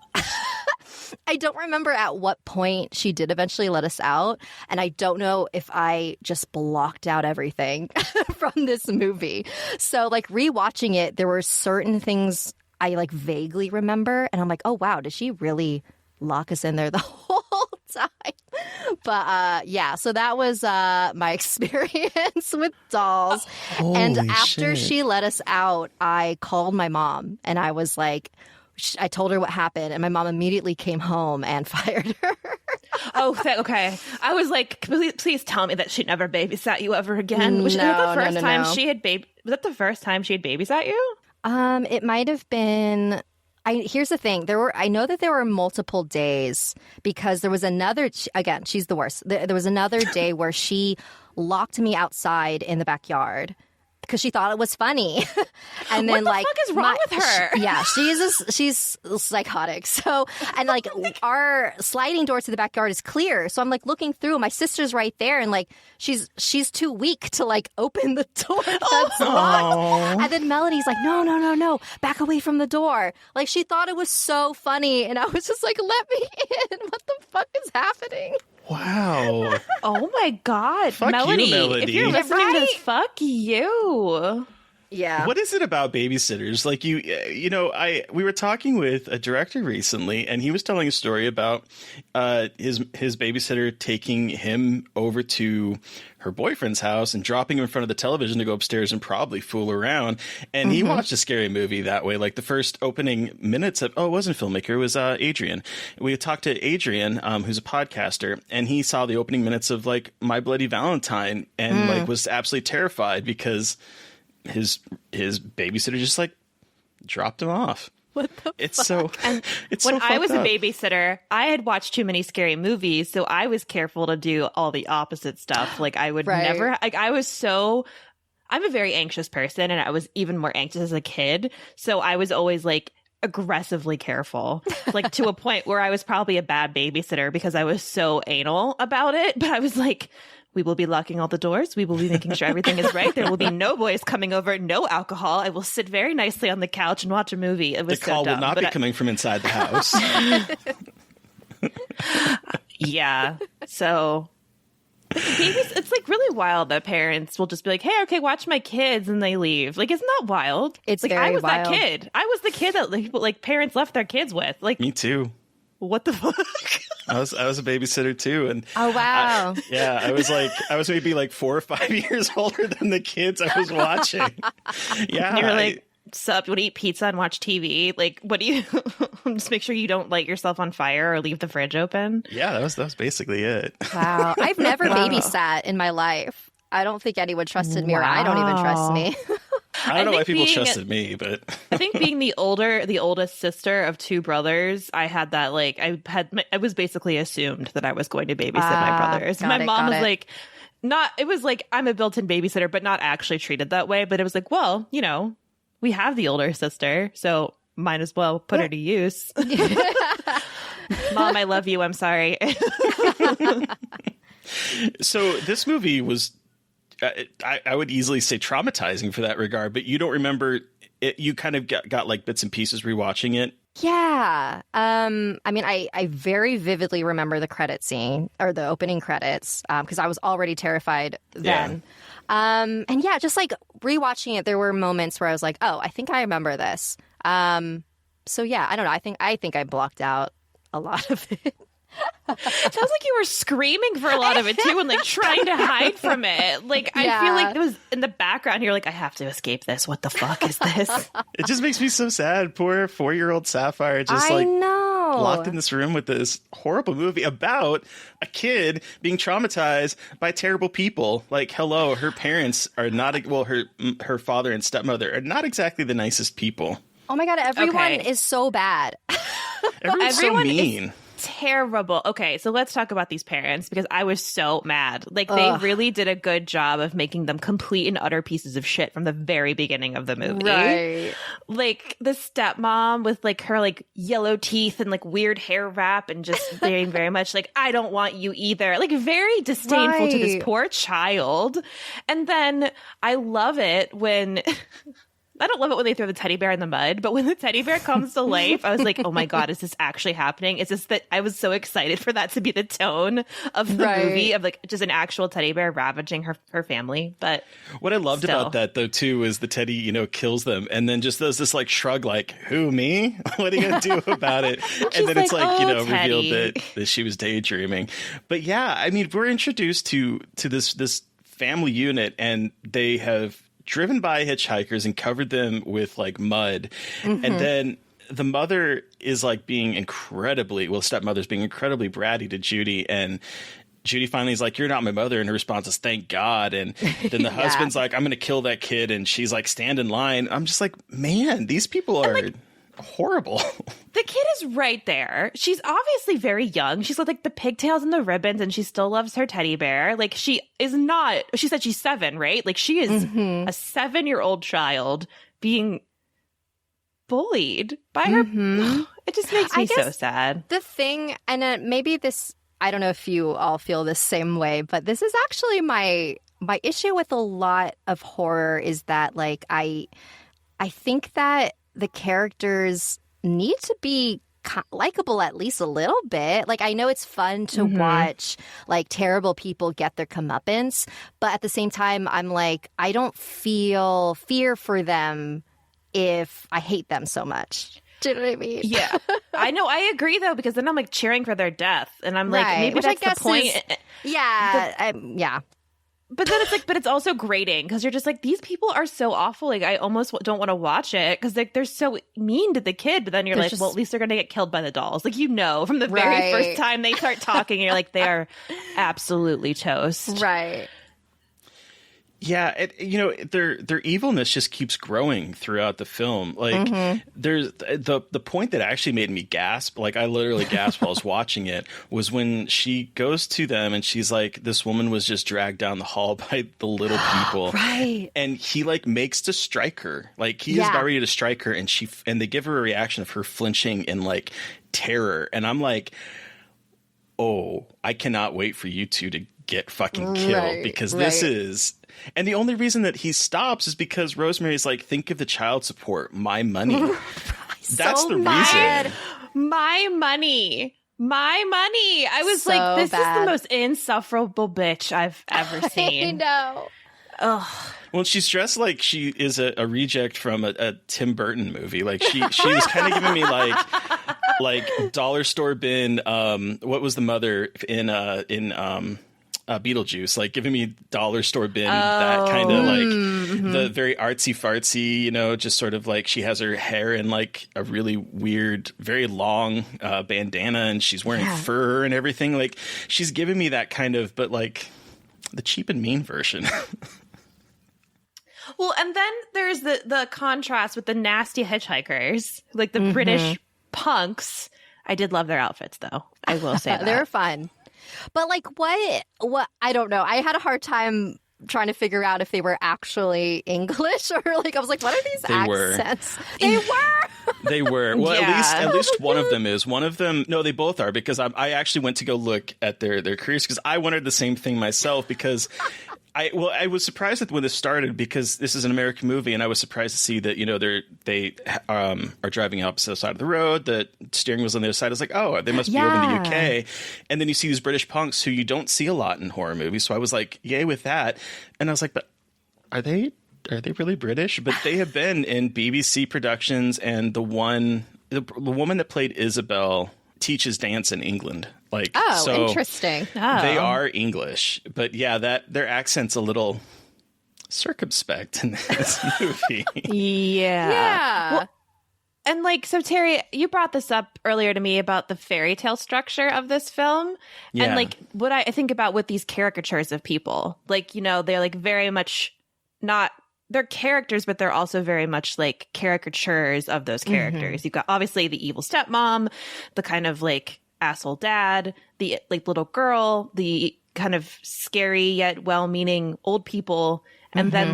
[SPEAKER 7] I don't remember at what point she did eventually let us out. And I don't know if I just blocked out everything from this movie. So like rewatching it, there were certain things I like vaguely remember. And I'm like, oh, wow, did she really lock us in there the whole time? But yeah, so that was my experience with Dolls. And after she let us out, I called my mom and I was like, I told her what happened, and my mom immediately came home and fired her.
[SPEAKER 6] Okay. I was like, please tell me that she never babysat you ever again. Was that the first time she had Was that the first time she had babysat you?
[SPEAKER 7] It might have been. Here's the thing. I know that there were multiple days because there was another. Again, she's the worst. There was another day where she locked me outside in the backyard because she thought it was funny. And then,
[SPEAKER 6] what the fuck is wrong with her?
[SPEAKER 7] She's psychotic. So, and like our sliding door to the backyard is clear. So I'm like looking through. My sister's right there, and like she's too weak to like open the door that's locked. And then Melody's like, no, back away from the door. Like she thought it was so funny, and I was just like, let me in. What the fuck is happening?
[SPEAKER 5] Wow.
[SPEAKER 6] Oh my God.
[SPEAKER 5] Fuck
[SPEAKER 6] Melody,
[SPEAKER 5] you, Melody.
[SPEAKER 6] if you're listening to this, fuck you.
[SPEAKER 7] Yeah.
[SPEAKER 5] What is it about babysitters? Like we were talking with a director recently, and he was telling a story about his babysitter taking him over to her boyfriend's house and dropping him in front of the television to go upstairs and probably fool around. And he watched a scary movie that way. Like the first opening minutes of, it wasn't a filmmaker, it was Adrian. We talked to Adrian, who's a podcaster, and he saw the opening minutes of like My Bloody Valentine and like was absolutely terrified because his babysitter just like dropped him off.
[SPEAKER 6] What the
[SPEAKER 5] it's
[SPEAKER 6] fuck?
[SPEAKER 5] so
[SPEAKER 6] and
[SPEAKER 5] it's
[SPEAKER 6] when
[SPEAKER 5] so
[SPEAKER 6] I was
[SPEAKER 5] up.
[SPEAKER 6] a babysitter, I had watched too many scary movies, so I was careful to do all the opposite stuff. Like I would never like I'm a very anxious person, and I was even more anxious as a kid, so I was always like aggressively careful, like to a point where I was probably a bad babysitter because I was so anal about it. But I was like, we will be locking all the doors. We will be making sure everything is right. There will be no boys coming over, no alcohol. I will sit very nicely on the couch and watch a movie. It was
[SPEAKER 5] the call
[SPEAKER 6] so dumb,
[SPEAKER 5] will not be coming from inside the house.
[SPEAKER 6] Yeah. So it's like really wild that parents will just be like, hey, okay, watch my kids, and they leave. Like, isn't that wild?
[SPEAKER 7] It's
[SPEAKER 6] like
[SPEAKER 7] very
[SPEAKER 6] I was
[SPEAKER 7] wild.
[SPEAKER 6] that kid. I was the kid that like parents left their kids with. Like,
[SPEAKER 5] Me too.
[SPEAKER 6] what the fuck?
[SPEAKER 5] I was a babysitter too, and
[SPEAKER 7] Oh wow.
[SPEAKER 5] I was maybe like 4 or 5 years older than the kids I was watching. Yeah,
[SPEAKER 6] And you were like, sup, you want to eat pizza and watch TV? Like, what do you just make sure you don't light yourself on fire or leave the fridge open?
[SPEAKER 5] yeah, that was basically it.
[SPEAKER 7] Wow. I've never babysat in my life. I don't think anyone trusted me, or I don't even trust me.
[SPEAKER 5] I don't know why
[SPEAKER 6] think
[SPEAKER 5] people
[SPEAKER 6] being
[SPEAKER 5] trusted me, but
[SPEAKER 6] I think being the oldest sister of two brothers, I had that like I was basically assumed that I was going to babysit my brothers. My mom was like, it was like I'm a built-in babysitter, but not actually treated that way. But it was like, well, we have the older sister, so might as well put her to use. Mom, I love you. I'm sorry.
[SPEAKER 5] So this movie was, I would easily say traumatizing for that regard, but you don't remember it. You kind of got like bits and pieces rewatching it.
[SPEAKER 7] Yeah. I mean, I very vividly remember the credit scene or the opening credits because I was already terrified then. And yeah, just like rewatching it, there were moments where I was like, oh, I think I remember this. So yeah, I don't know. I think I blocked out a lot of it.
[SPEAKER 6] It sounds like you were screaming for a lot of it too and like trying to hide from it. Like I feel like it was in the background. You're like, I have to escape this. What the fuck is this?
[SPEAKER 5] It just makes me so sad. Poor 4-year-old Sapphire just
[SPEAKER 7] I know.
[SPEAKER 5] locked in this room with this horrible movie about a kid being traumatized by terrible people. Like, hello, her parents are not, her father and stepmother are not exactly the nicest people.
[SPEAKER 7] Oh my God, everyone is so bad.
[SPEAKER 5] Everyone's so mean.
[SPEAKER 6] Terrible. Okay, so let's talk about these parents because I was so mad. Like they really did a good job of making them complete and utter pieces of shit from the very beginning of the movie.
[SPEAKER 7] Right.
[SPEAKER 6] Like the stepmom with like her like yellow teeth and like weird hair wrap and just being very much like, I don't want you either. Like very disdainful to this poor child. And then I love it when I don't love it when they throw the teddy bear in the mud, but when the teddy bear comes to life, I was like, oh my God, is this actually happening? Is this that I was so excited for that to be the tone of the movie of like just an actual teddy bear ravaging her family. But
[SPEAKER 5] what I loved about that though, too, is the teddy, kills them and then just does this like shrug, like, who, me? What are you going to do about it? And then it's like, revealed that she was daydreaming. But yeah, I mean, we're introduced to this family unit and they have driven by hitchhikers and covered them with like mud. And then the mother is like being stepmother's being incredibly bratty to Judy, and Judy finally is like, "You're not my mother," and her response is, "Thank God." And then the husband's like, "I'm going to kill that kid," and she's like, "Stand in line." I'm just like, man, these people are horrible.
[SPEAKER 6] The kid is right there. She's obviously very young. She's got like the pigtails and the ribbons, and she still loves her teddy bear. Like, she is not. She said she's 7, right? Like, she is a 7-year-old child being bullied by her. It just makes me so sad.
[SPEAKER 7] The thing, and maybe this, I don't know if you all feel the same way, but this is actually my issue with a lot of horror is that, like, I think that the characters need to be likable at least a little bit. Like, I know it's fun to watch like terrible people get their comeuppance, but at the same time, I'm like, I don't feel fear for them if I hate them so much. Do you know what I mean?
[SPEAKER 6] Yeah. I know. I agree, though, because then I'm like cheering for their death. And I'm like, maybe that's the point.
[SPEAKER 7] Yeah.
[SPEAKER 6] But then it's like, but it's also grating because you're just like, these people are so awful. Like, I almost don't want to watch it because they're so mean to the kid. But then you're like, well, at least they're going to get killed by the dolls. Like, from the very first time they start talking, you're like, they are absolutely toast.
[SPEAKER 7] Right.
[SPEAKER 5] Yeah, their evilness just keeps growing throughout the film. Like, there's the point that actually made me gasp. Like, I literally gasped while I was watching it. Was when she goes to them and she's like, "This woman was just dragged down the hall by the little people."
[SPEAKER 7] Right.
[SPEAKER 5] And he like makes to strike her. Like, he is about ready to strike her, and they give her a reaction of her flinching in like terror. And I'm like, oh, I cannot wait for you two to get fucking killed because this is. And the only reason that he stops is because Rosemary's like, "Think of the child support, my money." That's the reason.
[SPEAKER 6] My money. I was so like, this is the most insufferable bitch I've ever seen.
[SPEAKER 7] I know.
[SPEAKER 6] Ugh.
[SPEAKER 5] Well, she's dressed like she is a reject from a Tim Burton movie. Like, she was kind of giving me like dollar store bin. What was the mother in Beetlejuice, like giving me dollar store bin, that kind of like the very artsy fartsy, just sort of like she has her hair in like a really weird, very long bandana, and she's wearing fur and everything. Like, she's giving me that kind of, but like the cheap and mean version.
[SPEAKER 6] Well, and then there's the contrast with the nasty hitchhikers, like the British punks. I did love their outfits, though. I will say that.
[SPEAKER 7] They were fun. But like what I don't know. I had a hard time trying to figure out if they were actually English or like I was like, what are these accents? They were. Well,
[SPEAKER 5] at least one of them is. One of them, no, they both are, because I actually went to go look at their careers because I wondered the same thing myself, because I was surprised that when this started, because this is an American movie, and I was surprised to see that they are driving opposite side of the road. The steering wheel's on the other side. I was like, oh, they must be over in the UK. And then you see these British punks who you don't see a lot in horror movies. So I was like, yay with that. And I was like, but are they really British? But they have been in BBC productions, and the woman that played Isabel teaches dance in England.
[SPEAKER 7] Interesting.
[SPEAKER 5] They are English, but their accent's a little circumspect in this movie.
[SPEAKER 6] Yeah. Well, and so Terry, you brought this up earlier to me about the fairy tale structure of this film.
[SPEAKER 5] Yeah.
[SPEAKER 6] And what I think about with these caricatures of people, they're very much not, they're characters, but they're also very much like caricatures of those characters. You've got obviously the evil stepmom, the kind of asshole dad, the little girl, the kind of scary yet well-meaning old people, and then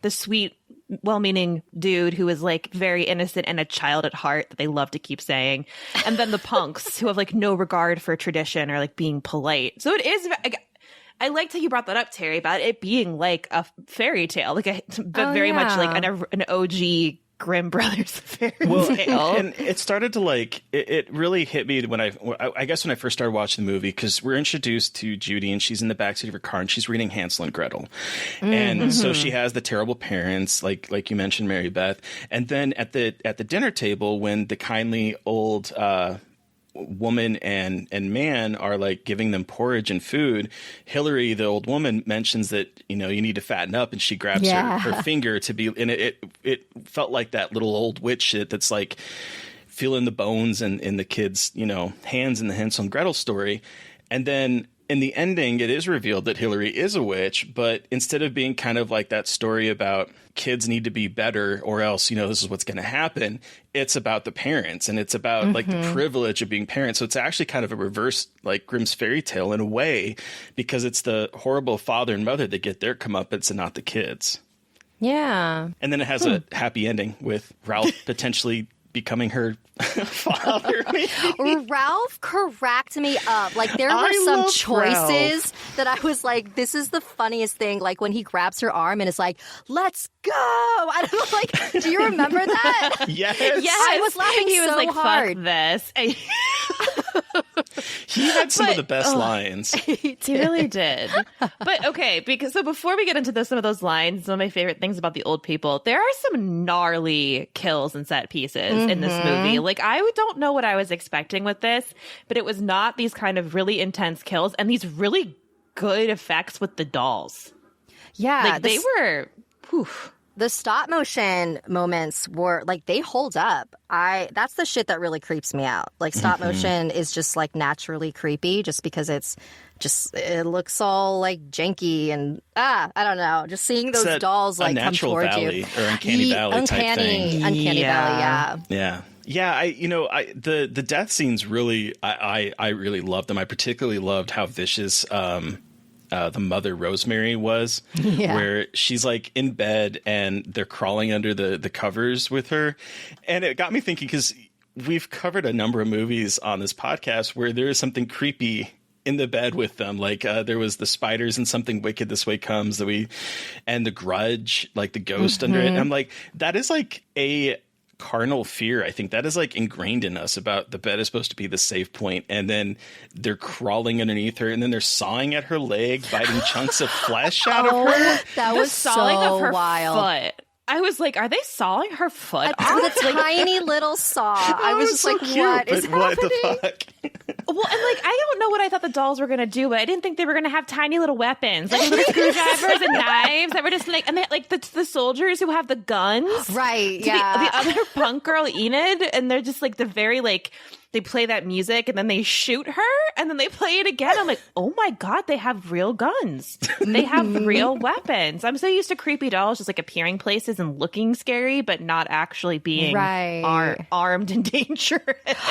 [SPEAKER 6] the sweet, well-meaning dude who is very innocent and a child at heart that they love to keep saying, and then the punks who have no regard for tradition or being polite. So it is. I liked how you brought that up, Terry, about it being a fairy tale, very much an OG Grimm Brothers fairy tale.
[SPEAKER 5] And it started to it really hit me when I guess when I first started watching the movie, because we're introduced to Judy and she's in the backseat of her car and she's reading Hansel and Gretel. And so she has the terrible parents, like you mentioned, Mary Beth. And then at the dinner table, when the kindly old woman and man are like giving them porridge and food, Hillary, the old woman, mentions that, you need to fatten up, and she grabs her finger to be, and it felt like that little old witch shit that's like feeling the bones in the kids, hands in the Hansel and Gretel story. And then in the ending, it is revealed that Hillary is a witch, but instead of being kind of like that story about kids need to be better or else, this is what's going to happen, it's about the parents, and it's about like the privilege of being parents. So it's actually kind of a reverse, like Grimm's fairy tale in a way, because it's the horrible father and mother that get their comeuppance and not the kids.
[SPEAKER 7] Yeah.
[SPEAKER 5] And then it has a happy ending with Ralph potentially becoming her father.
[SPEAKER 7] Ralph cracked me up. Like, there were some choices that I was like, this is the funniest thing. Like, when he grabs her arm and is like, let's go. I don't know, like, do you remember that?
[SPEAKER 5] Yes.
[SPEAKER 7] I was laughing
[SPEAKER 6] he was
[SPEAKER 7] so
[SPEAKER 6] like,
[SPEAKER 7] hard.
[SPEAKER 6] Fuck this.
[SPEAKER 5] He had some of the best lines.
[SPEAKER 6] He really did. But okay, so before we get into some of those lines, some of my favorite things about the old people, there are some gnarly kills and set pieces in this movie. Like, I don't know what I was expecting with this, but it was not these kind of really intense kills and these really good effects with the dolls.
[SPEAKER 7] Yeah.
[SPEAKER 6] Like, they were... Whew.
[SPEAKER 7] The stop motion moments were like, they hold up. That's the shit that really creeps me out. Like, stop motion is just like naturally creepy just because it looks all like janky and I don't know. Just seeing those dolls like come towards
[SPEAKER 5] valley,
[SPEAKER 7] you.
[SPEAKER 5] Or uncanny valley type thing.
[SPEAKER 7] Uncanny valley, yeah.
[SPEAKER 5] Yeah, the death scenes really, I really loved them. I particularly loved how vicious the mother Rosemary was, where she's like in bed and they're crawling under the covers with her. And it got me thinking, because we've covered a number of movies on this podcast where there is something creepy in the bed with them. Like there was the spiders and Something Wicked This Way Comes and The Grudge, like the ghost under it. And I'm like, that is like a carnal fear. I think that is like ingrained in us about the bed is supposed to be the safe point, and then they're crawling underneath her, and then they're sawing at her leg, biting chunks of flesh out of her.
[SPEAKER 7] That was
[SPEAKER 6] sawing
[SPEAKER 7] so
[SPEAKER 6] of her
[SPEAKER 7] wild.
[SPEAKER 6] Foot. I was like, are they sawing her foot
[SPEAKER 7] off? With a tiny little saw. I was just
[SPEAKER 5] so
[SPEAKER 7] like,
[SPEAKER 5] cute,
[SPEAKER 7] what is happening?
[SPEAKER 5] What the fuck?
[SPEAKER 6] Well, and like, I don't know what I thought the dolls were going to do, but I didn't think they were going to have tiny little weapons, like little screwdrivers and knives that were just like, and they, like the soldiers who have the guns.
[SPEAKER 7] Right,
[SPEAKER 6] The other punk girl, Enid, and they're just like the very like, they play that music and then they shoot her and then they play it again. I'm like, oh my God, they have real guns. They have real weapons. I'm so used to creepy dolls just like appearing places and looking scary, but not actually being armed and dangerous.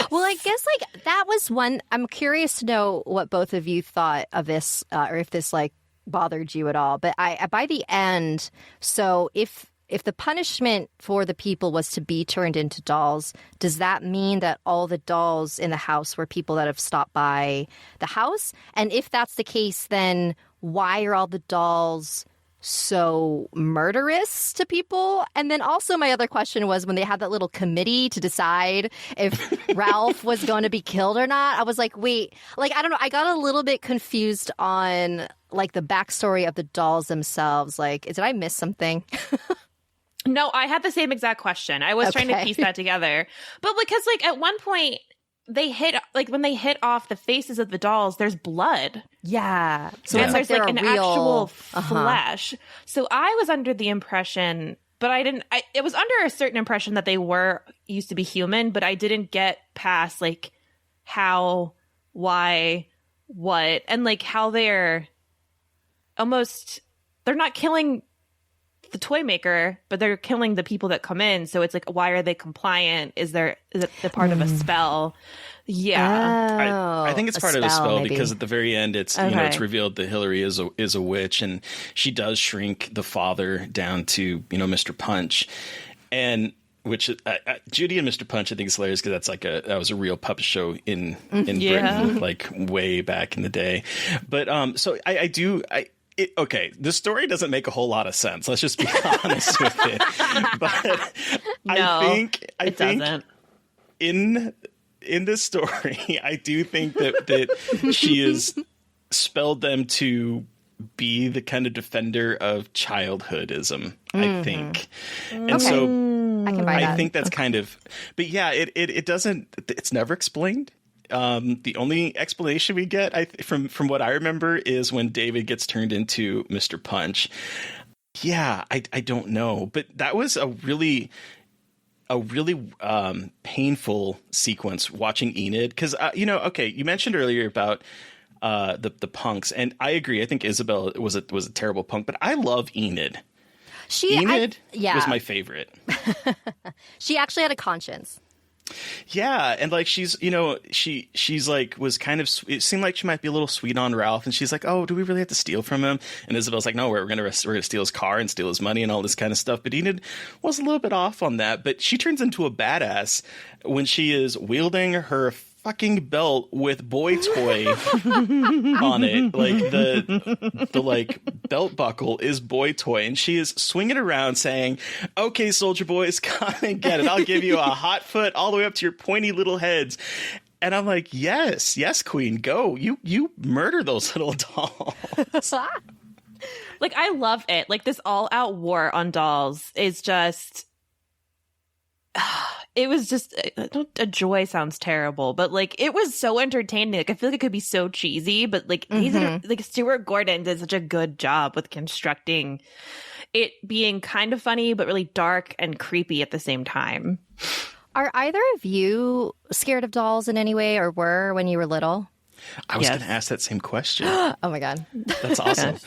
[SPEAKER 7] Well, I guess like that was one. I'm curious to know what both of you thought of this, or if this like bothered you at all. But by the end, so if the punishment for the people was to be turned into dolls, does that mean that all the dolls in the house were people that have stopped by the house? And if that's the case, then why are all the dolls so murderous to people? And then also my other question was, when they had that little committee to decide if Ralph was going to be killed or not, I was like, wait, like, I don't know. I got a little bit confused on like the backstory of the dolls themselves. Like, did I miss something?
[SPEAKER 6] No, I had the same exact question. I was trying to piece that together. But because like at one point they hit, like when they hit off the faces of the dolls, there's blood.
[SPEAKER 7] Yeah.
[SPEAKER 6] So and there's like an actual flesh. So I was under the impression, but it was under a certain impression that they used to be human, but I didn't get past like how, why, what, and like how they're not killing the toy maker, but they're killing the people that come in. So it's like, why are they compliant? Is it the part of a spell? Yeah.
[SPEAKER 5] I think it's part of a spell
[SPEAKER 7] maybe.
[SPEAKER 5] Because at the very end, it's it's revealed that Hillary is a witch, and she does shrink the father down to Mr. Punch, and which Judy and Mr. Punch I think is hilarious because that's like that was a real puppet show in Britain like way back in the day. But so okay, the story doesn't make a whole lot of sense. Let's just be honest with it. But I think
[SPEAKER 6] doesn't.
[SPEAKER 5] In this story, I do think that she has spelled them to be the kind of defender of childhoodism, I think. And so
[SPEAKER 7] I can buy that.
[SPEAKER 5] I think that's kind of, but yeah, it doesn't, it's never explained. The only explanation we get from what I remember is when David gets turned into Mr. Punch. Yeah, I don't know, but that was a really painful sequence watching Enid, because okay, you mentioned earlier about the punks, and I agree. I think Isabel was a terrible punk, but I love Enid. Enid was my favorite.
[SPEAKER 7] She actually had a conscience.
[SPEAKER 5] Yeah, and like she's like was kind of, it seemed like she might be a little sweet on Ralph, and she's like, oh, do we really have to steal from him? And Isabel's like, no, we're gonna steal his car and steal his money and all this kind of stuff. But Enid was a little bit off on that, but she turns into a badass when she is wielding her fucking belt with boy toy on it. Like the like belt buckle is boy toy, and she is swinging around saying, okay, soldier boys, come and get it. I'll give you a hot foot all the way up to your pointy little heads. And I'm like, yes, queen, go. You murder those little dolls.
[SPEAKER 6] Like, I love it. Like, this all-out war on dolls is just... It was just a joy sounds terrible, but like it was so entertaining. Like I feel like it could be so cheesy, but like like Stuart Gordon did such a good job with constructing it being kind of funny, but really dark and creepy at the same time.
[SPEAKER 7] Are either of you scared of dolls in any way, or were when you were little?
[SPEAKER 5] I was going to ask that same question.
[SPEAKER 7] Oh my God.
[SPEAKER 5] That's awesome.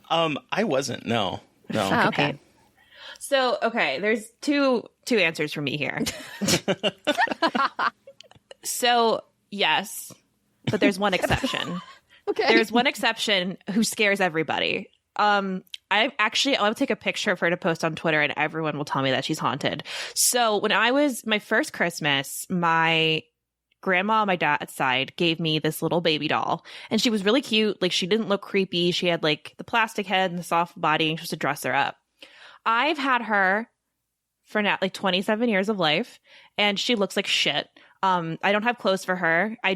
[SPEAKER 5] I wasn't. No.
[SPEAKER 7] Oh, okay.
[SPEAKER 6] So, okay, there's two answers for me here. So, yes, but there's one exception.
[SPEAKER 7] Okay.
[SPEAKER 6] There's one exception who scares everybody. I'll take a picture of her to post on Twitter, and everyone will tell me that she's haunted. So when I was my first Christmas, my grandma on my dad's side gave me this little baby doll, and she was really cute. Like, she didn't look creepy. She had like the plastic head and the soft body, and she was to dress her up. I've had her for now like 27 years of life, and she looks like shit. I don't have clothes for her. I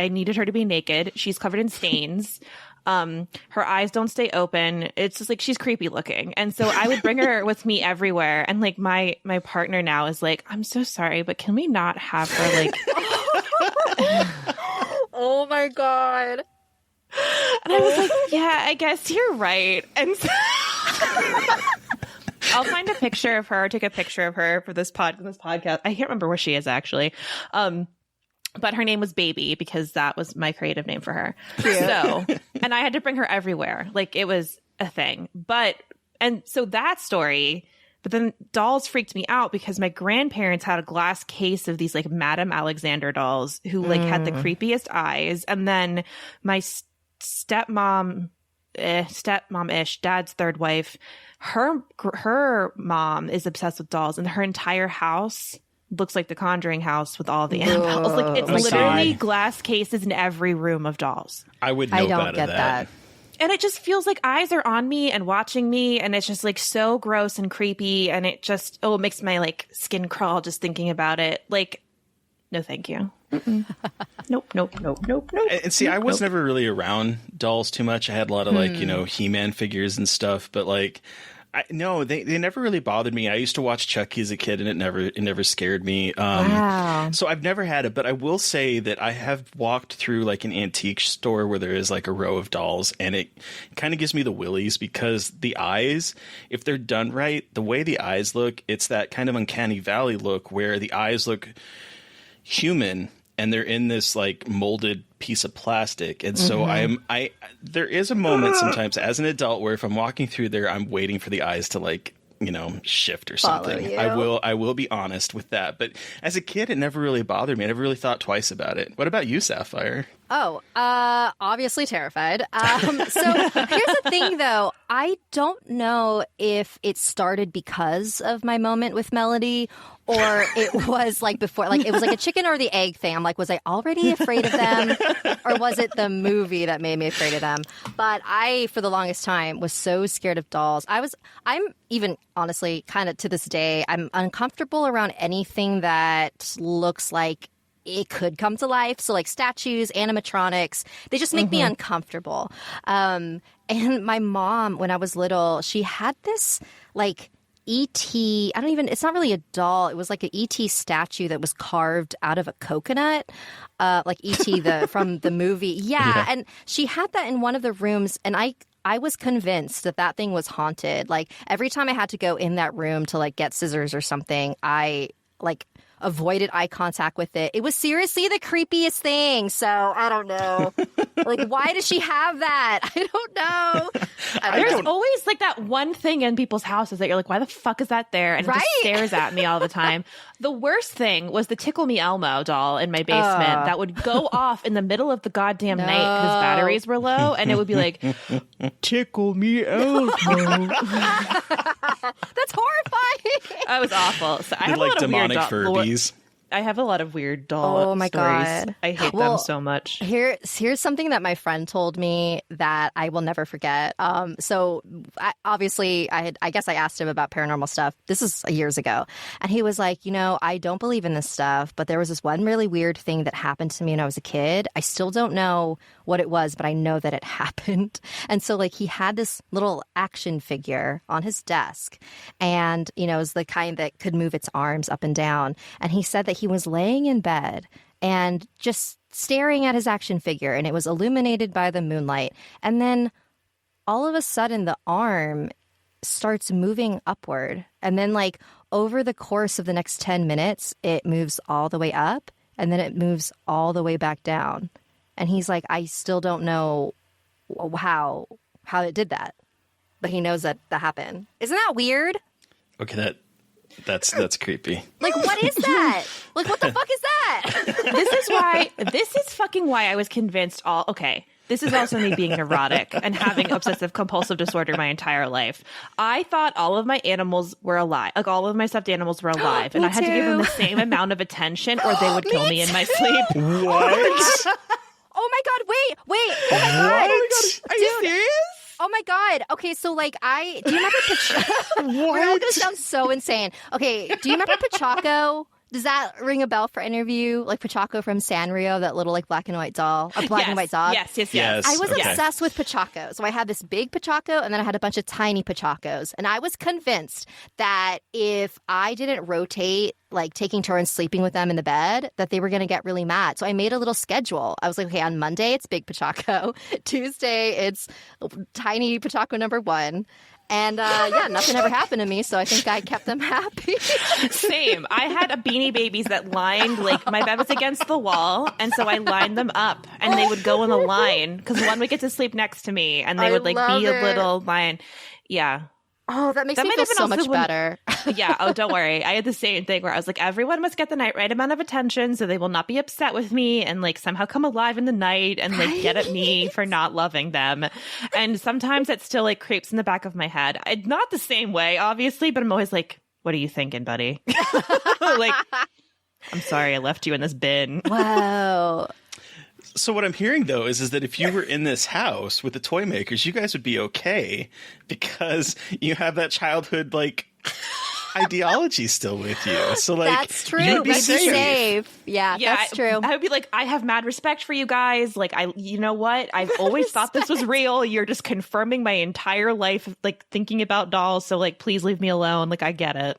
[SPEAKER 6] needed her to be naked. She's covered in stains. Her eyes don't stay open. It's just like she's creepy looking. And so I would bring her with me everywhere. And like my partner now is like, I'm so sorry, but can we not have her like
[SPEAKER 7] Oh my God.
[SPEAKER 6] And I was like, yeah, I guess you're right. And so I'll find a picture of her, take a picture of her for this podcast. I can't remember where she is actually. But her name was Baby because that was my creative name for her. So, and I had to bring her everywhere. Like, it was a thing. And so that story, but then dolls freaked me out because my grandparents had a glass case of these like Madame Alexander dolls who like had the creepiest eyes. And then my stepmom-ish, dad's third wife, her mom is obsessed with dolls, and her entire house looks like the Conjuring house with all the Annabelles. Like, it's literally glass cases in every room of dolls.
[SPEAKER 5] I would know
[SPEAKER 7] don't get that.
[SPEAKER 6] And it just feels like eyes are on me and watching me, and it's just like so gross and creepy, and it just it makes my like skin crawl just thinking about it. Like, no thank you. Nope.
[SPEAKER 5] And see, I was never really around dolls too much. I had a lot of like, He-Man figures and stuff, but like they never really bothered me. I used to watch Chucky as a kid, and it never scared me.
[SPEAKER 7] Wow.
[SPEAKER 5] So I've never had it, but I will say that I have walked through like an antique store where there is like a row of dolls, and it kind of gives me the willies because the eyes, if they're done right, the way the eyes look, it's that kind of uncanny valley look where the eyes look human and they're in this like molded piece of plastic. And so there is a moment sometimes as an adult where if I'm walking through there, I'm waiting for the eyes to like, shift or something. I will be honest with that. But as a kid, it never really bothered me. I never really thought twice about it. What about you, Sapphire?
[SPEAKER 7] Oh, obviously terrified. So here's the thing, though. I don't know if it started because of my moment with Melody, or it was like before, like it was like a chicken or the egg thing. I'm like, was I already afraid of them, or was it the movie that made me afraid of them? But I, for the longest time, was so scared of dolls. I'm even honestly kind of to this day, I'm uncomfortable around anything that looks like it could come to life. So like statues, animatronics, they just make me uncomfortable. And my mom, when I was little, she had this like E.T. It's not really a doll. It was like an E.T. statue that was carved out of a coconut, like E.T. from the movie. Yeah, and she had that in one of the rooms, and I was convinced that thing was haunted. Like every time I had to go in that room to like get scissors or something, I like avoided eye contact with it. It was seriously the creepiest thing. So I don't know. Like, why does she have that? I don't know.
[SPEAKER 6] There's always like that one thing in people's houses that you're like, why the fuck is that there? And it just stares at me all the time. The worst thing was the Tickle Me Elmo doll in my basement that would go off in the middle of the goddamn night because batteries were low, and it would be like, tickle me Elmo.
[SPEAKER 7] That's horrifying.
[SPEAKER 6] That was awful. So I have
[SPEAKER 5] like
[SPEAKER 6] a lot of weird
[SPEAKER 5] demonic Furbies.
[SPEAKER 6] I have a lot of weird doll stories.
[SPEAKER 7] God.
[SPEAKER 6] I hate them so much.
[SPEAKER 7] Here's something that my friend told me that I will never forget. So obviously, I guess I asked him about paranormal stuff. This is years ago. And he was like, I don't believe in this stuff, but there was this one really weird thing that happened to me when I was a kid. I still don't know what it was, but I know that it happened. And so like he had this little action figure on his desk, and it was the kind that could move its arms up and down. And he said that he was laying in bed and just staring at his action figure, and it was illuminated by the moonlight. And then all of a sudden the arm starts moving upward, and then like over the course of the next 10 minutes it moves all the way up, and then it moves all the way back down. And he's like, I still don't know how it did that, but he knows that happened. Isn't that weird?
[SPEAKER 5] Okay, that's creepy.
[SPEAKER 7] Like, what is that? Like, what the fuck is that?
[SPEAKER 6] This is fucking why I was convinced this is also me being neurotic and having obsessive compulsive disorder my entire life. I thought all of my animals were alive. Like, all of my stuffed animals were alive. And I had to give them the same amount of attention or they would kill me in my sleep.
[SPEAKER 5] What?
[SPEAKER 7] Oh my God, wait. Oh my God.
[SPEAKER 6] Are you serious?
[SPEAKER 7] Oh my God. Okay, so like do you remember We're all gonna sound so insane. Okay, do you remember Pachaco? Does that ring a bell for any of you? Like Pachaco from Sanrio, that little like black and white doll, a black and white dog?
[SPEAKER 6] Yes.
[SPEAKER 7] I was obsessed with Pachaco. So I had this big Pachaco, and then I had a bunch of tiny Pachacos. And I was convinced that if I didn't rotate, like taking turns sleeping with them in the bed, that they were going to get really mad. So I made a little schedule. I was like, okay, on Monday, it's big Pachaco. Tuesday, it's tiny Pachaco number 1. And nothing ever happened to me, so I think I kept them happy.
[SPEAKER 6] Same. I had a Beanie Babies that lined, like, my bed was against the wall, and so I lined them up, and they would go in a line, because one would get to sleep next to me, and they would, like, be a little line. Yeah.
[SPEAKER 7] Oh, that makes me feel so much better.
[SPEAKER 6] Yeah. Oh, don't worry. I had the same thing where I was like, everyone must get the right amount of attention so they will not be upset with me and like somehow come alive in the night and like get at me for not loving them. And sometimes it still like creeps in the back of my head. Not the same way, obviously, but I'm always like, what are you thinking, buddy? Like, I'm sorry I left you in this bin.
[SPEAKER 7] Wow.
[SPEAKER 5] So what I'm hearing, though, is that if you were in this house with the toy makers, you guys would be okay because you have that childhood, like, ideology still with you. So, like,
[SPEAKER 7] that's true.
[SPEAKER 5] You'd be safe.
[SPEAKER 7] Yeah, that's true.
[SPEAKER 6] I would be like, I have mad respect for you guys. Like, you know what? I've always thought this was real. You're just confirming my entire life, like, thinking about dolls. So, like, please leave me alone. Like, I get it.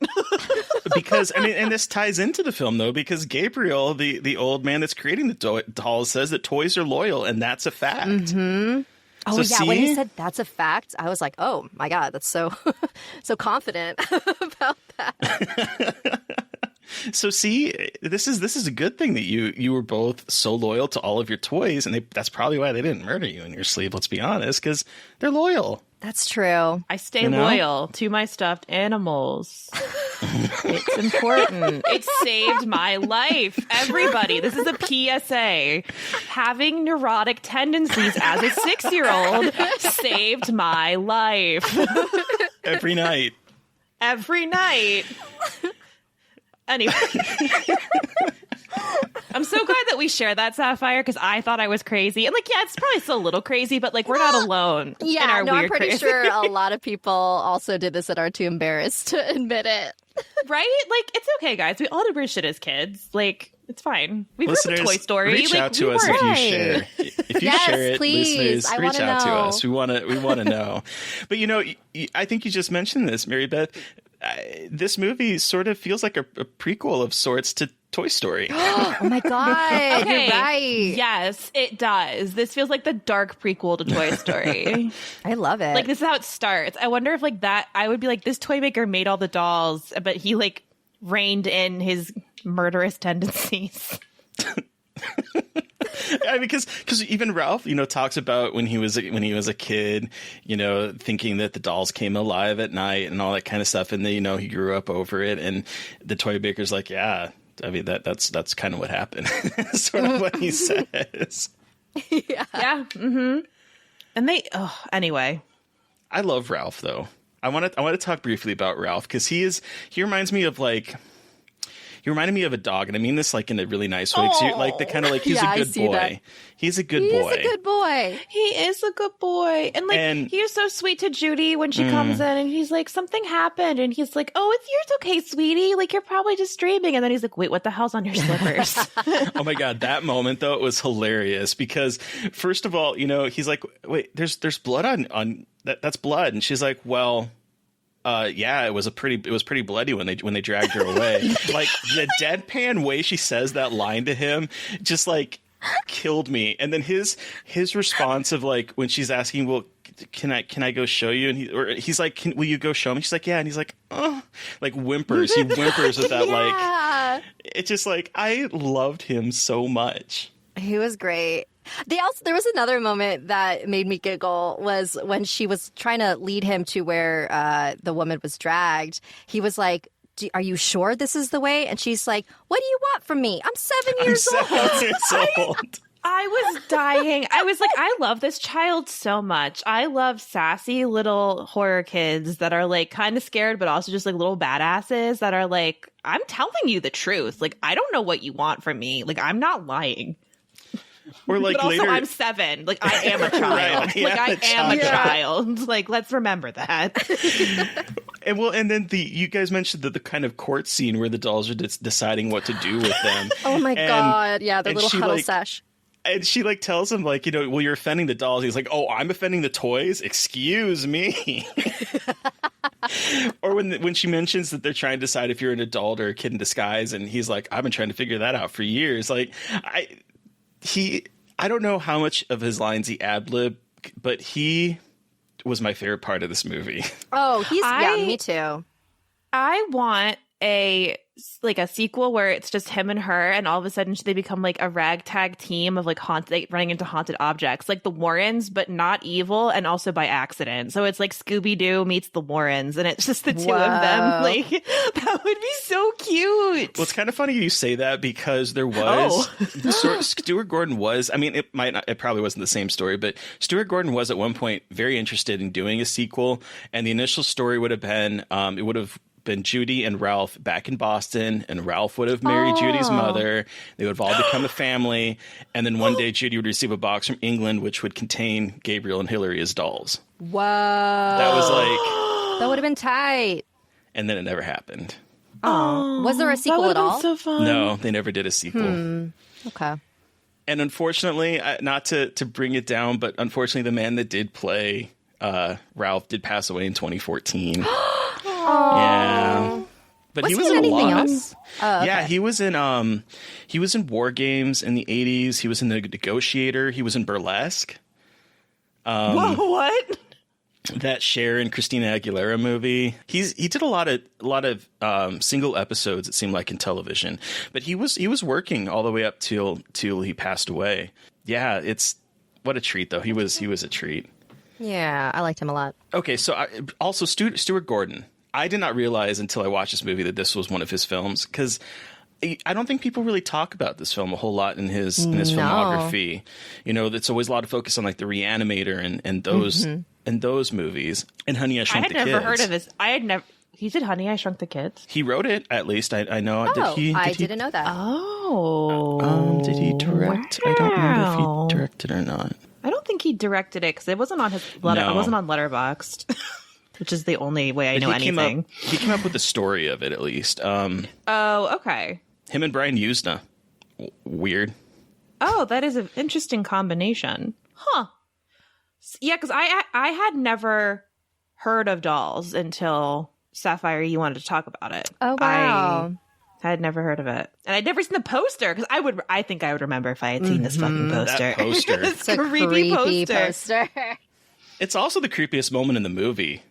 [SPEAKER 5] Because, I mean, and this ties into the film, though, because Gabriel, the old man that's creating the dolls, says that toys are loyal, and that's a fact.
[SPEAKER 7] Mm-hmm. Oh,
[SPEAKER 5] so,
[SPEAKER 7] yeah. When he said that's a fact, I was like, oh, my God, that's so confident about that.
[SPEAKER 5] So, see, this is a good thing that you were both so loyal to all of your toys, and that's probably why they didn't murder you in your sleep, let's be honest, because they're loyal.
[SPEAKER 7] That's true.
[SPEAKER 6] I stay loyal to my stuffed animals. It's important. It saved my life. Everybody, this is a PSA. Having neurotic tendencies as a 6-year-old saved my life.
[SPEAKER 5] Every night.
[SPEAKER 6] Every night. Anyway. I'm so glad that we share that, Sapphire, because I thought I was crazy. And like, yeah, it's probably still a little crazy, but like, we're not alone in our weird
[SPEAKER 7] I'm pretty
[SPEAKER 6] crazy.
[SPEAKER 7] sure a lot of people also did this and are too embarrassed to admit it.
[SPEAKER 6] Right? Like, it's okay, guys. We all did weird shit as kids. Like, it's fine. We grew up with Toy Story.
[SPEAKER 5] Reach out to us if you share. If you share it,
[SPEAKER 7] please.
[SPEAKER 5] listeners, reach out to us. We want to know. But you know, I think you just mentioned this, Mary Beth. this movie sort of feels like a prequel of sorts to Toy Story.
[SPEAKER 7] Oh my God,
[SPEAKER 6] Okay.
[SPEAKER 7] you're right.
[SPEAKER 6] Yes, it does. This feels like the dark prequel to Toy Story.
[SPEAKER 7] I love it.
[SPEAKER 6] Like, this is how it starts. I wonder if, like, that, I would be like, this toy maker made all the dolls, but he, like, reined in his murderous tendencies.
[SPEAKER 5] Because even Ralph, talks about when he was a kid, thinking that the dolls came alive at night and all that kind of stuff, and then he grew up over it, and the toy maker's like, yeah, I mean that's kind of what happened, sort of what he says.
[SPEAKER 6] Yeah. Mm-hmm. And anyway,
[SPEAKER 5] I love Ralph though. I want to talk briefly about Ralph because he reminds me of He reminded me of a dog, and I mean this like in a really nice way. Like the kind of like he's a good boy.
[SPEAKER 7] That.
[SPEAKER 5] He's a good boy.
[SPEAKER 7] He's a good boy.
[SPEAKER 6] He is a good boy, and he was so sweet to Judy when she comes in, and he's like, something happened, and he's like, oh, it's okay, sweetie. Like you're probably just dreaming, and then he's like, wait, what the hell's on your slippers?
[SPEAKER 5] Oh my God, that moment though, it was hilarious because first of all, he's like, wait, there's blood on that's blood, and she's like, well. Yeah, it was pretty bloody when they dragged her away. Like the deadpan way she says that line to him just like killed me. And then his response of like when she's asking, well, can I go show you? And he's like, will you go show me? She's like, yeah. And he's like, oh, like whimpers. He whimpers with that like. It's just like I loved him so much.
[SPEAKER 7] He was great. There was another moment that made me giggle was when she was trying to lead him to where the woman was dragged. He was like, are you sure this is the way? And she's like, what do you want from me? I'm 7 years old.
[SPEAKER 6] I was dying. I was like, I love this child so much. I love sassy little horror kids that are like kind of scared, but also just like little badasses that are like, I'm telling you the truth. Like, I don't know what you want from me. Like, I'm not lying.
[SPEAKER 5] Or like
[SPEAKER 6] but also
[SPEAKER 5] later,
[SPEAKER 6] I'm 7. Like I am a child.
[SPEAKER 5] Right,
[SPEAKER 6] like I am a child. Like let's remember that.
[SPEAKER 5] and then you guys mentioned the kind of court scene where the dolls are deciding what to do with them.
[SPEAKER 7] Oh my God! Yeah, their little huddle sesh.
[SPEAKER 5] And she like tells him like, well, you're offending the dolls. He's like, oh, I'm offending the toys. Excuse me. Or when she mentions that they're trying to decide if you're an adult or a kid in disguise, and he's like, I've been trying to figure that out for years. Like I don't know how much of his lines he ad-lib, but he was my favorite part of this movie.
[SPEAKER 7] Oh, me too.
[SPEAKER 6] I want a sequel where it's just him and her, and all of a sudden they become like a ragtag team of like running into haunted objects, like the Warrens, but not evil and also by accident. So it's like Scooby-Doo meets the Warrens, and it's just the two of them. Like that would be so cute.
[SPEAKER 5] Well, it's kind of funny you say that because there was Stuart Gordon was. I mean, it probably wasn't the same story, but Stuart Gordon was at one point very interested in doing a sequel, and the initial story would have been it would have been Judy and Ralph back in Boston, and Ralph would have married Judy's mother. They would have all become a family, and then one day Judy would receive a box from England which would contain Gabriel and Hillary as dolls.
[SPEAKER 7] Whoa.
[SPEAKER 5] That was like...
[SPEAKER 7] That would have been tight.
[SPEAKER 5] And then it never happened.
[SPEAKER 7] Oh. Was there a sequel at all?
[SPEAKER 6] So fun.
[SPEAKER 5] No, they never did a sequel.
[SPEAKER 7] Okay.
[SPEAKER 5] And unfortunately, not to bring it down, but unfortunately the man that did play Ralph did pass away in 2014. Yeah, but he was in a lot.
[SPEAKER 7] Else? Oh, okay.
[SPEAKER 5] Yeah, he was in War Games in the 80s. He was in The Negotiator. He was in Burlesque.
[SPEAKER 6] Whoa, what?
[SPEAKER 5] That Cher and Christina Aguilera movie. He did a lot of single episodes. It seemed like in television, but he was working all the way up till he passed away. Yeah, what a treat though. He was a treat.
[SPEAKER 7] Yeah, I liked him a lot.
[SPEAKER 5] Okay, so also Stuart Gordon. I did not realize until I watched this movie that this was one of his films, because I don't think people really talk about this film a whole lot in his filmography. It's always a lot of focus on like The Reanimator and those movies. And Honey, I Shrunk the Kids.
[SPEAKER 6] I had never heard of this. He did Honey, I Shrunk the Kids?
[SPEAKER 5] He wrote it, at least. I know.
[SPEAKER 7] Oh, I didn't know that.
[SPEAKER 6] Oh.
[SPEAKER 5] Did he direct? Wow. I don't remember if he directed or not.
[SPEAKER 6] I don't think he directed it because it wasn't on his letter.
[SPEAKER 5] No.
[SPEAKER 6] It wasn't on Letterboxd. Which is the only way I know anything.
[SPEAKER 5] He came up with the story of it, at least.
[SPEAKER 6] Oh, okay.
[SPEAKER 5] Him and Brian Usna. Weird.
[SPEAKER 6] Oh, that is an interesting combination. Huh. Yeah, because I had never heard of dolls until Sapphire, you wanted to talk about it.
[SPEAKER 7] Oh, wow.
[SPEAKER 6] I had never heard of it. And I'd never seen the poster because I think I would remember if I had seen this fucking poster.
[SPEAKER 5] That poster.
[SPEAKER 6] It's a creepy poster.
[SPEAKER 5] It's also the creepiest moment in the movie.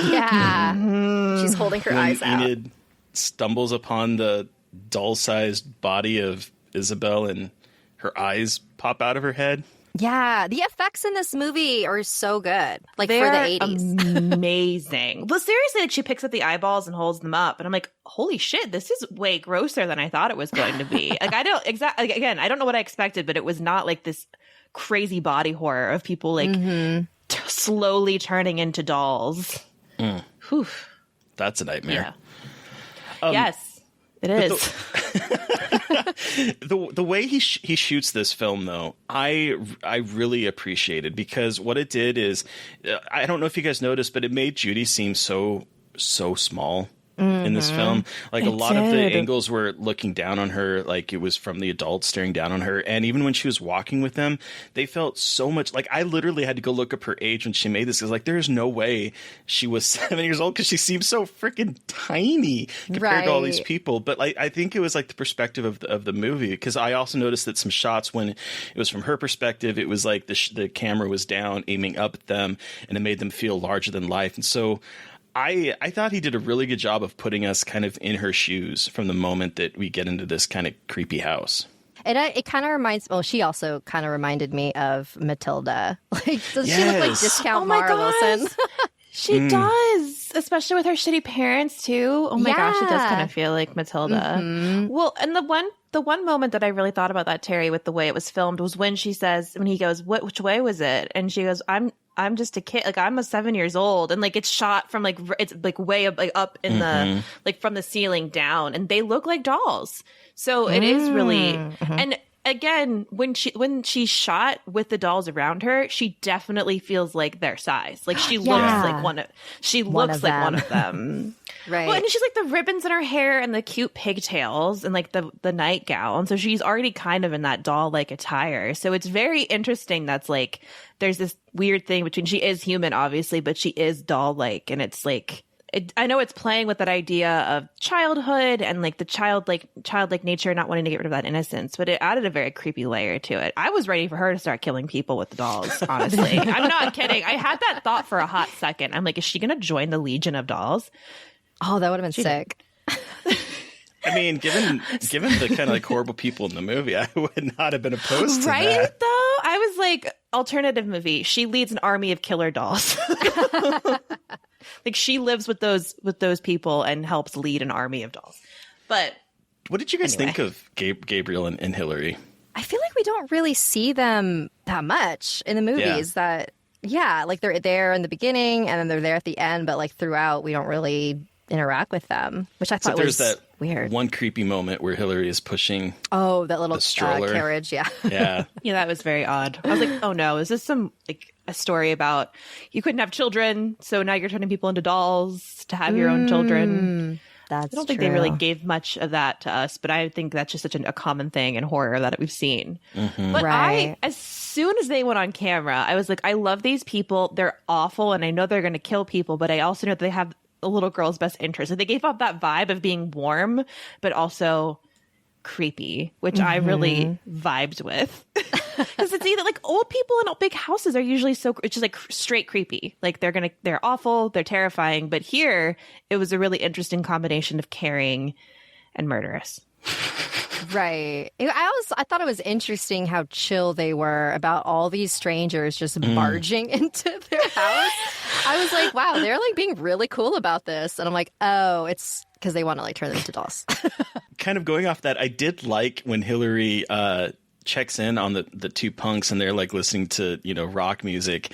[SPEAKER 7] Yeah. She's holding her eyes out.
[SPEAKER 5] Enid stumbles upon the doll-sized body of Isabel and her eyes pop out of her head.
[SPEAKER 7] Yeah, the effects in this movie are so good. Like for the 80s.
[SPEAKER 6] Amazing. But seriously, like she picks up the eyeballs and holds them up. And I'm like, holy shit, this is way grosser than I thought it was going to be. Like I don't again, I don't know what I expected, but it was not like this crazy body horror of people like slowly turning into dolls. Whew.
[SPEAKER 5] That's a nightmare.
[SPEAKER 6] Yeah. Yes, it is.
[SPEAKER 5] The way he shoots this film, though, I really appreciated, because what it did is, I don't know if you guys noticed, but it made Judy seem so small in this film. Like a lot of the angles were looking down on her, like it was from the adults staring down on her. And even when she was walking with them, they felt so much like, I literally had to go look up her age when she made this. Because like, there is no way she was 7 years old, because she seems so freaking tiny compared to all these people. But I think it was like the perspective of the movie, because I also noticed that some shots when it was from her perspective, it was like the camera was down aiming up at them, and it made them feel larger than life. And so I thought he did a really good job of putting us kind of in her shoes from the moment that we get into this kind of creepy house.
[SPEAKER 7] It kind of reminds, well, she also kind of reminded me of Matilda. Like, does she look like discount Mara Wilson?
[SPEAKER 6] She does, especially with her shitty parents too. Oh my gosh, it does kind of feel like Matilda. Well, and the one moment that I really thought about that, Terry, with the way it was filmed, was when he goes, which way was it? And she goes, I'm just a kid. Like, I'm 7 years old. And like, it's shot from like, it's like way up, like up in the, like from the ceiling down, and they look like dolls. So it is really, and again, when she's shot with the dolls around her, she definitely feels like their size. Like she looks like one of them.
[SPEAKER 7] Right.
[SPEAKER 6] Well, and she's like the ribbons in her hair and the cute pigtails and like the nightgown. So she's already kind of in that doll-like attire. So it's very interesting. That's like, there's this weird thing between, she is human, obviously, but she is doll-like. And it's like, I know it's playing with that idea of childhood and like the childlike nature, not wanting to get rid of that innocence, but it added a very creepy layer to it. I was ready for her to start killing people with the dolls, honestly. I'm not kidding. I had that thought for a hot second. I'm like, is she going to join the Legion of Dolls?
[SPEAKER 7] Oh, that would have been sick.
[SPEAKER 5] I mean, given the kind of like horrible people in the movie, I would not have been opposed to that.
[SPEAKER 6] Right, though? I was like, alternative movie. She leads an army of killer dolls. Like she lives with those people and helps lead an army of dolls. But
[SPEAKER 5] what did you guys think of Gabriel and Hillary?
[SPEAKER 7] I feel like we don't really see them that much in the movies. Like they're there in the beginning and then they're there at the end, but like throughout we don't really interact with them, which I thought was
[SPEAKER 5] that
[SPEAKER 7] weird.
[SPEAKER 5] One creepy moment where Hillary is pushing
[SPEAKER 7] that little
[SPEAKER 5] stroller
[SPEAKER 7] carriage. Yeah.
[SPEAKER 5] Yeah,
[SPEAKER 6] that was very odd. I was like, oh no, is this some like a story about you couldn't have children, so now you're turning people into dolls to have your own children? I don't think they really gave much of that to us, but I think that's just such a common thing in horror that we've seen. But as soon as they went on camera, I was like, I love these people. They're awful, and I know they're going to kill people, but I also know that they have a little girl's best interest. And they gave off that vibe of being warm, but also creepy, which I really vibed with. Because it's either like old people in big houses are usually it's just like straight creepy. Like they're awful, they're terrifying. But here it was a really interesting combination of caring and murderous.
[SPEAKER 7] Right. I thought it was interesting how chill they were about all these strangers just barging into their house. I was like, wow, they're like being really cool about this. And I'm like, oh, it's because they want to like turn them into dolls.
[SPEAKER 5] Kind of going off that, I did like when Hillary checks in on the two punks and they're like listening to, rock music,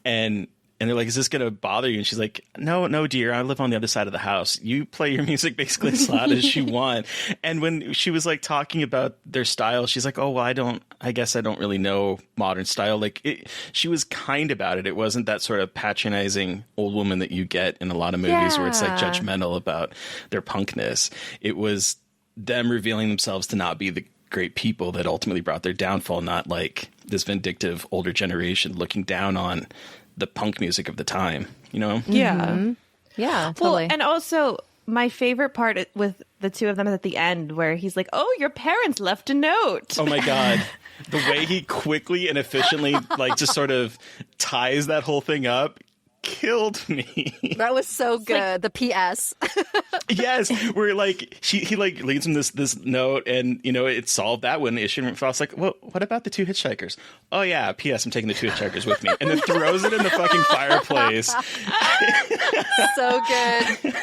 [SPEAKER 5] and they're like, is this going to bother you? And she's like, no, dear, I live on the other side of the house. You play your music basically as loud as you want. And when she was like talking about their style, she's like, oh, well, I guess I don't really know modern style. Like she was kind about it. It wasn't that sort of patronizing old woman that you get in a lot of movies where it's like judgmental about their punkness. It was them revealing themselves to not be the great people that ultimately brought their downfall, not like this vindictive older generation looking down on the punk music of the time,
[SPEAKER 6] Yeah.
[SPEAKER 7] Yeah, totally.
[SPEAKER 6] Well, and also my favorite part with the two of them is at the end where he's like, "Oh, your parents left a note."
[SPEAKER 5] Oh my God. The way he quickly and efficiently like just sort of ties that whole thing up killed me.
[SPEAKER 7] That was so good. The PS.
[SPEAKER 5] Yes, where like he like leaves him this note, and you know it solved that one issue. And I was like, well, what about the two hitchhikers? Oh yeah, P.S. I'm taking the two hitchhikers with me, and then throws it in the fucking fireplace.
[SPEAKER 7] So good.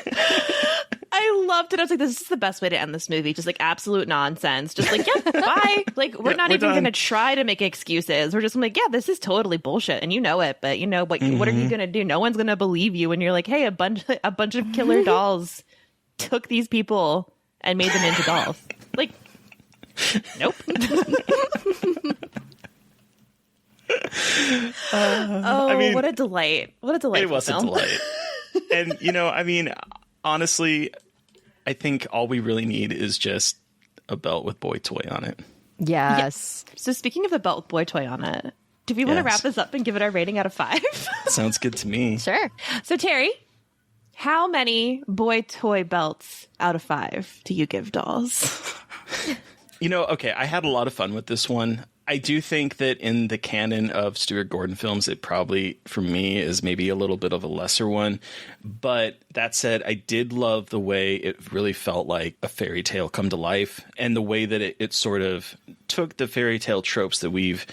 [SPEAKER 6] I loved it. I was like, this is the best way to end this movie. Just like absolute nonsense. Just like, yeah, bye. Like we're not even going to try to make excuses. We're just like, yeah, this is totally bullshit. And you know it, but you know, what are you going to do? No one's going to believe you when you're like, hey, a bunch of killer dolls took these people and made them into dolls. Like, nope.
[SPEAKER 5] I mean,
[SPEAKER 6] what a delight. What a delightful
[SPEAKER 5] It was
[SPEAKER 6] film.
[SPEAKER 5] a delight. And, you know, I mean, honestly, I think all we really need is just a belt with boy toy on it.
[SPEAKER 7] Yes.
[SPEAKER 6] So speaking of the belt with boy toy on it, do we want to wrap this up and give it our rating out of 5?
[SPEAKER 5] Sounds good to me.
[SPEAKER 7] Sure.
[SPEAKER 6] So Terry, how many boy toy belts out of 5 do you give dolls?
[SPEAKER 5] You know, okay, I had a lot of fun with this one. I do think that in the canon of Stuart Gordon films, it probably, for me, is maybe a little bit of a lesser one. But that said, I did love the way it really felt like a fairy tale come to life, and the way that it sort of took the fairy tale tropes that we've,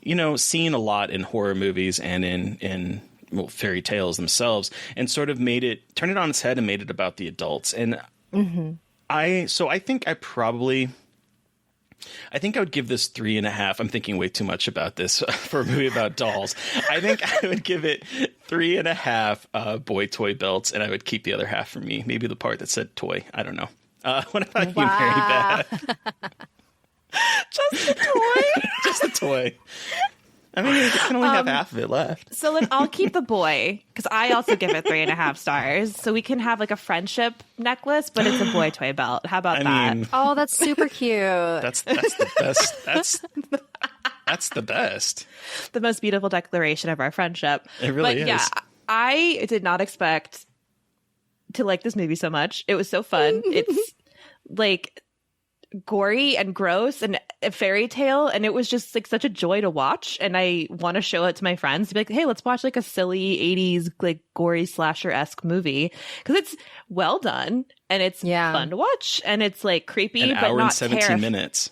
[SPEAKER 5] you know, seen a lot in horror movies and in fairy tales themselves, and sort of turned it on its head and made it about the adults. And I think I would give this 3.5. I'm thinking way too much about this for a movie about dolls. I think I would give it 3.5 boy toy belts, and I would keep the other half for me. Maybe the part that said toy. I don't know. What about you, Mary Beth?
[SPEAKER 6] Just the toy?
[SPEAKER 5] Just the toy. I mean, you can only have half of it left.
[SPEAKER 6] So then I'll keep the boy, because I also give it 3.5 stars. So we can have like a friendship necklace, but it's a boy toy belt. How about that?
[SPEAKER 5] Mean,
[SPEAKER 7] Oh, that's super cute.
[SPEAKER 5] that's the best. That's the best.
[SPEAKER 6] The most beautiful declaration of our friendship.
[SPEAKER 5] It really is.
[SPEAKER 6] Yeah, I did not expect to like this movie so much. It was so fun. It's like gory and gross and a fairy tale, and it was just like such a joy to watch, and I want to show it to my friends to be like, hey, let's watch like a silly 80s like gory slasher-esque movie, because it's well done and it's fun to watch, and it's like creepy
[SPEAKER 5] An
[SPEAKER 6] but
[SPEAKER 5] hour
[SPEAKER 6] not
[SPEAKER 5] and 17 minutes.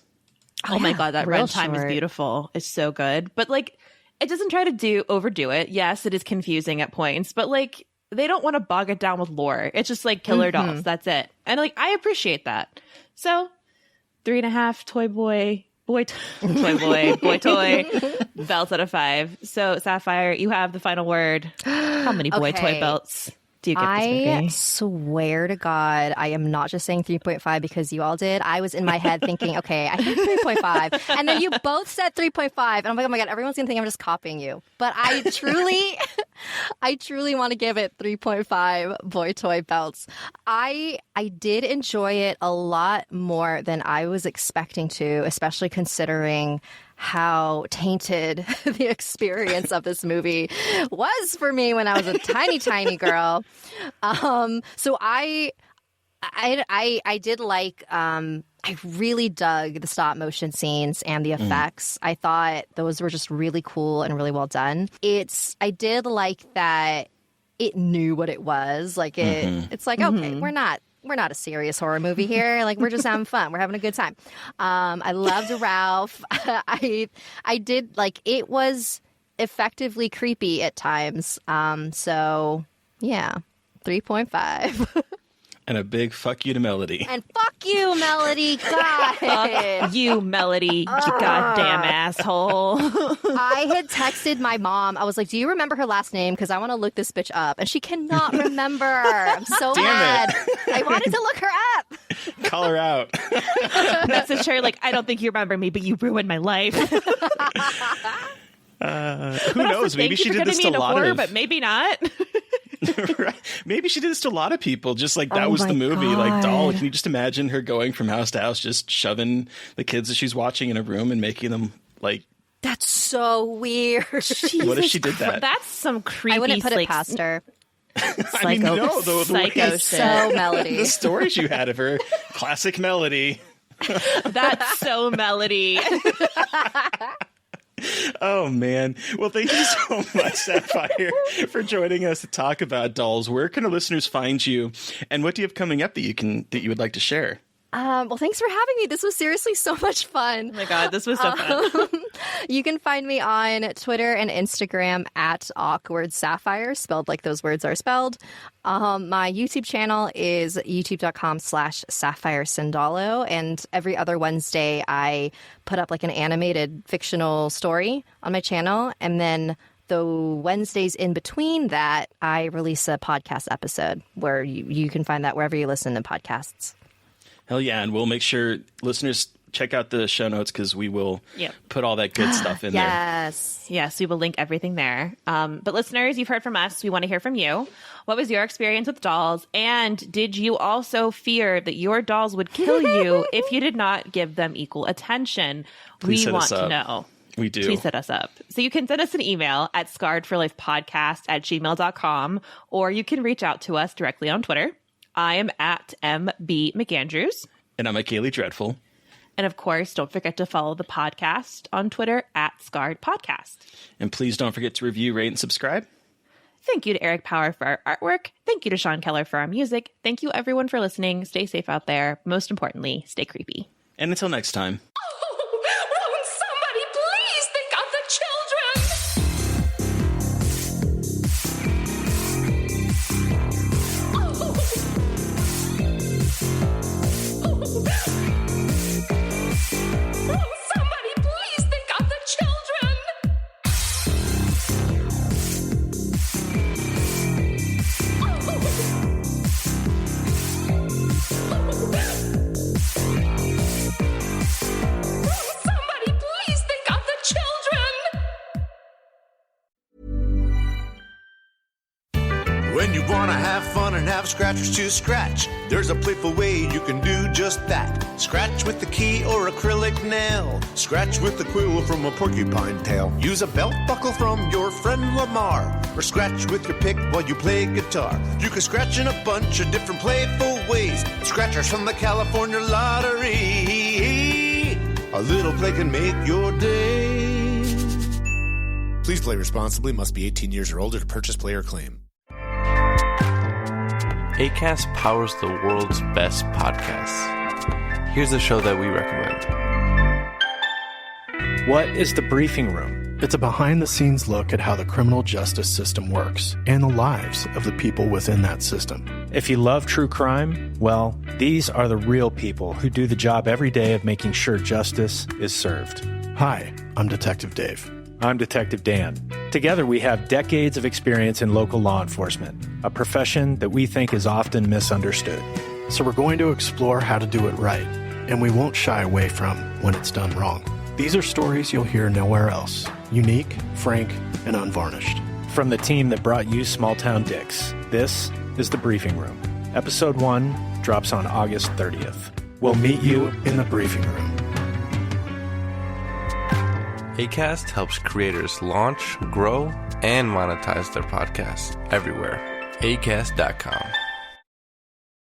[SPEAKER 6] Oh my god, that
[SPEAKER 7] real
[SPEAKER 6] runtime is
[SPEAKER 7] short.
[SPEAKER 6] beautiful. It's so good, but like it doesn't try to overdo it. Yes, it is confusing at points, but like they don't want to bog it down with lore. It's just like killer dolls. That's it. And like I appreciate that. So 3.5 boy toy belts out of 5. So Sapphire, you have the final word. How many boy toy belts do you give this
[SPEAKER 7] I
[SPEAKER 6] movie?
[SPEAKER 7] swear to God, I am not just saying 3.5 because you all did. I was in my head thinking, okay, I think 3.5. And then you both said 3.5. And I'm like, oh my God, everyone's going to think I'm just copying you. But I truly want to give it 3.5 boy toy belts. I did enjoy it a lot more than I was expecting to, especially considering how tainted the experience of this movie was for me when I was a tiny girl. So I did like, I really dug the stop motion scenes and the effects. I thought those were just really cool and really well done. I did like that it knew what it was. Like it's like, okay, we're not a serious horror movie here. Like, we're just having fun. We're having a good time. I loved Ralph. I did, like, it was effectively creepy at times. So, yeah, 3.5.
[SPEAKER 5] And a big fuck you to Melody.
[SPEAKER 7] And fuck you, Melody. God.
[SPEAKER 6] Fuck you, Melody, you goddamn asshole.
[SPEAKER 7] I had texted my mom. I was like, do you remember her last name? Because I want to look this bitch up. And she cannot remember. I'm so mad. I wanted to look her up.
[SPEAKER 5] Call her out.
[SPEAKER 6] Message her like, I don't think you remember me, but you ruined my life.
[SPEAKER 5] Who knows? Maybe she did this to a lot
[SPEAKER 6] horror,
[SPEAKER 5] of...
[SPEAKER 6] but maybe not.
[SPEAKER 5] Right. Maybe she did this to a lot of people. Just like that was the movie. Like, doll. Can you just imagine her going from house to house, just shoving the kids that she's watching in a room and making them like...
[SPEAKER 7] That's so weird.
[SPEAKER 5] What if she did that?
[SPEAKER 6] That's some creepy...
[SPEAKER 7] I wouldn't put it past her.
[SPEAKER 6] Psycho shit.
[SPEAKER 7] So Melody.
[SPEAKER 5] The stories you had of her, classic Melody.
[SPEAKER 6] That's so Melody.
[SPEAKER 5] Oh, man. Well, thank you so much, Sapphire, for joining us to talk about dolls. Where can our listeners find you? And what do you have coming up that you would like to share?
[SPEAKER 7] Well, thanks for having me. This was seriously so much fun.
[SPEAKER 6] Oh my God, this was so fun.
[SPEAKER 7] You can find me on Twitter and Instagram at Awkward Sapphire, spelled like those words are spelled. My YouTube channel is youtube.com/Sapphire Sandalo. And every other Wednesday, I put up like an animated fictional story on my channel. And then the Wednesdays in between that, I release a podcast episode where you can find that wherever you listen to podcasts.
[SPEAKER 5] Hell yeah. And we'll make sure listeners check out the show notes because we will put all that good stuff in there.
[SPEAKER 6] Yes, we will link everything there. But listeners, you've heard from us. We want to hear from you. What was your experience with dolls? And did you also fear that your dolls would kill you if you did not give them equal attention?
[SPEAKER 5] Please
[SPEAKER 6] we want to know.
[SPEAKER 5] We do.
[SPEAKER 6] Please hit us up. So you can send us an email at scarredforlifepodcast@gmail.com, or you can reach out to us directly on Twitter. I am at MB McAndrews.
[SPEAKER 5] And I'm at Kaylee Dreadful.
[SPEAKER 6] And of course, don't forget to follow the podcast on Twitter at Scarred Podcast.
[SPEAKER 5] And please don't forget to review, rate, and subscribe.
[SPEAKER 6] Thank you to Eric Power for our artwork. Thank you to Sean Keller for our music. Thank you, everyone, for listening. Stay safe out there. Most importantly, stay creepy.
[SPEAKER 5] And until next time.
[SPEAKER 8] Won't somebody please think of the children? Somebody please think of the children. Somebody please think of the children.
[SPEAKER 9] When you want to have fun and have scratchers to scratch, there's a playful way you can do just that. Scratch with the key or acrylic nail. Scratch with the quill from a porcupine tail. Use a belt buckle from your friend Lamar. Or scratch with your pick while you play guitar. You can scratch in a bunch of different playful ways. Scratchers from the California Lottery. A little play can make your day. Please play responsibly. Must be 18 years or older to purchase, play, or claim.
[SPEAKER 2] Acast powers the world's best podcasts. Here's a show that we recommend.
[SPEAKER 4] What is The Briefing Room?
[SPEAKER 3] It's a behind-the-scenes look at how the criminal justice system works and the lives of the people within that system.
[SPEAKER 4] If you love true crime, well, these are the real people who do the job every day of making sure justice is served.
[SPEAKER 3] Hi, I'm Detective Dave.
[SPEAKER 4] I'm Detective Dan. Together, we have decades of experience in local law enforcement, a profession that we think is often misunderstood.
[SPEAKER 3] So we're going to explore how to do it right, and we won't shy away from when it's done wrong. These are stories you'll hear nowhere else. Unique, frank, and unvarnished.
[SPEAKER 4] From the team that brought you Small Town Dicks, this is The Briefing Room. Episode 1 drops on August 30th. We'll meet you in the briefing room.
[SPEAKER 2] Acast helps creators launch, grow, and monetize their podcasts everywhere. Acast.com.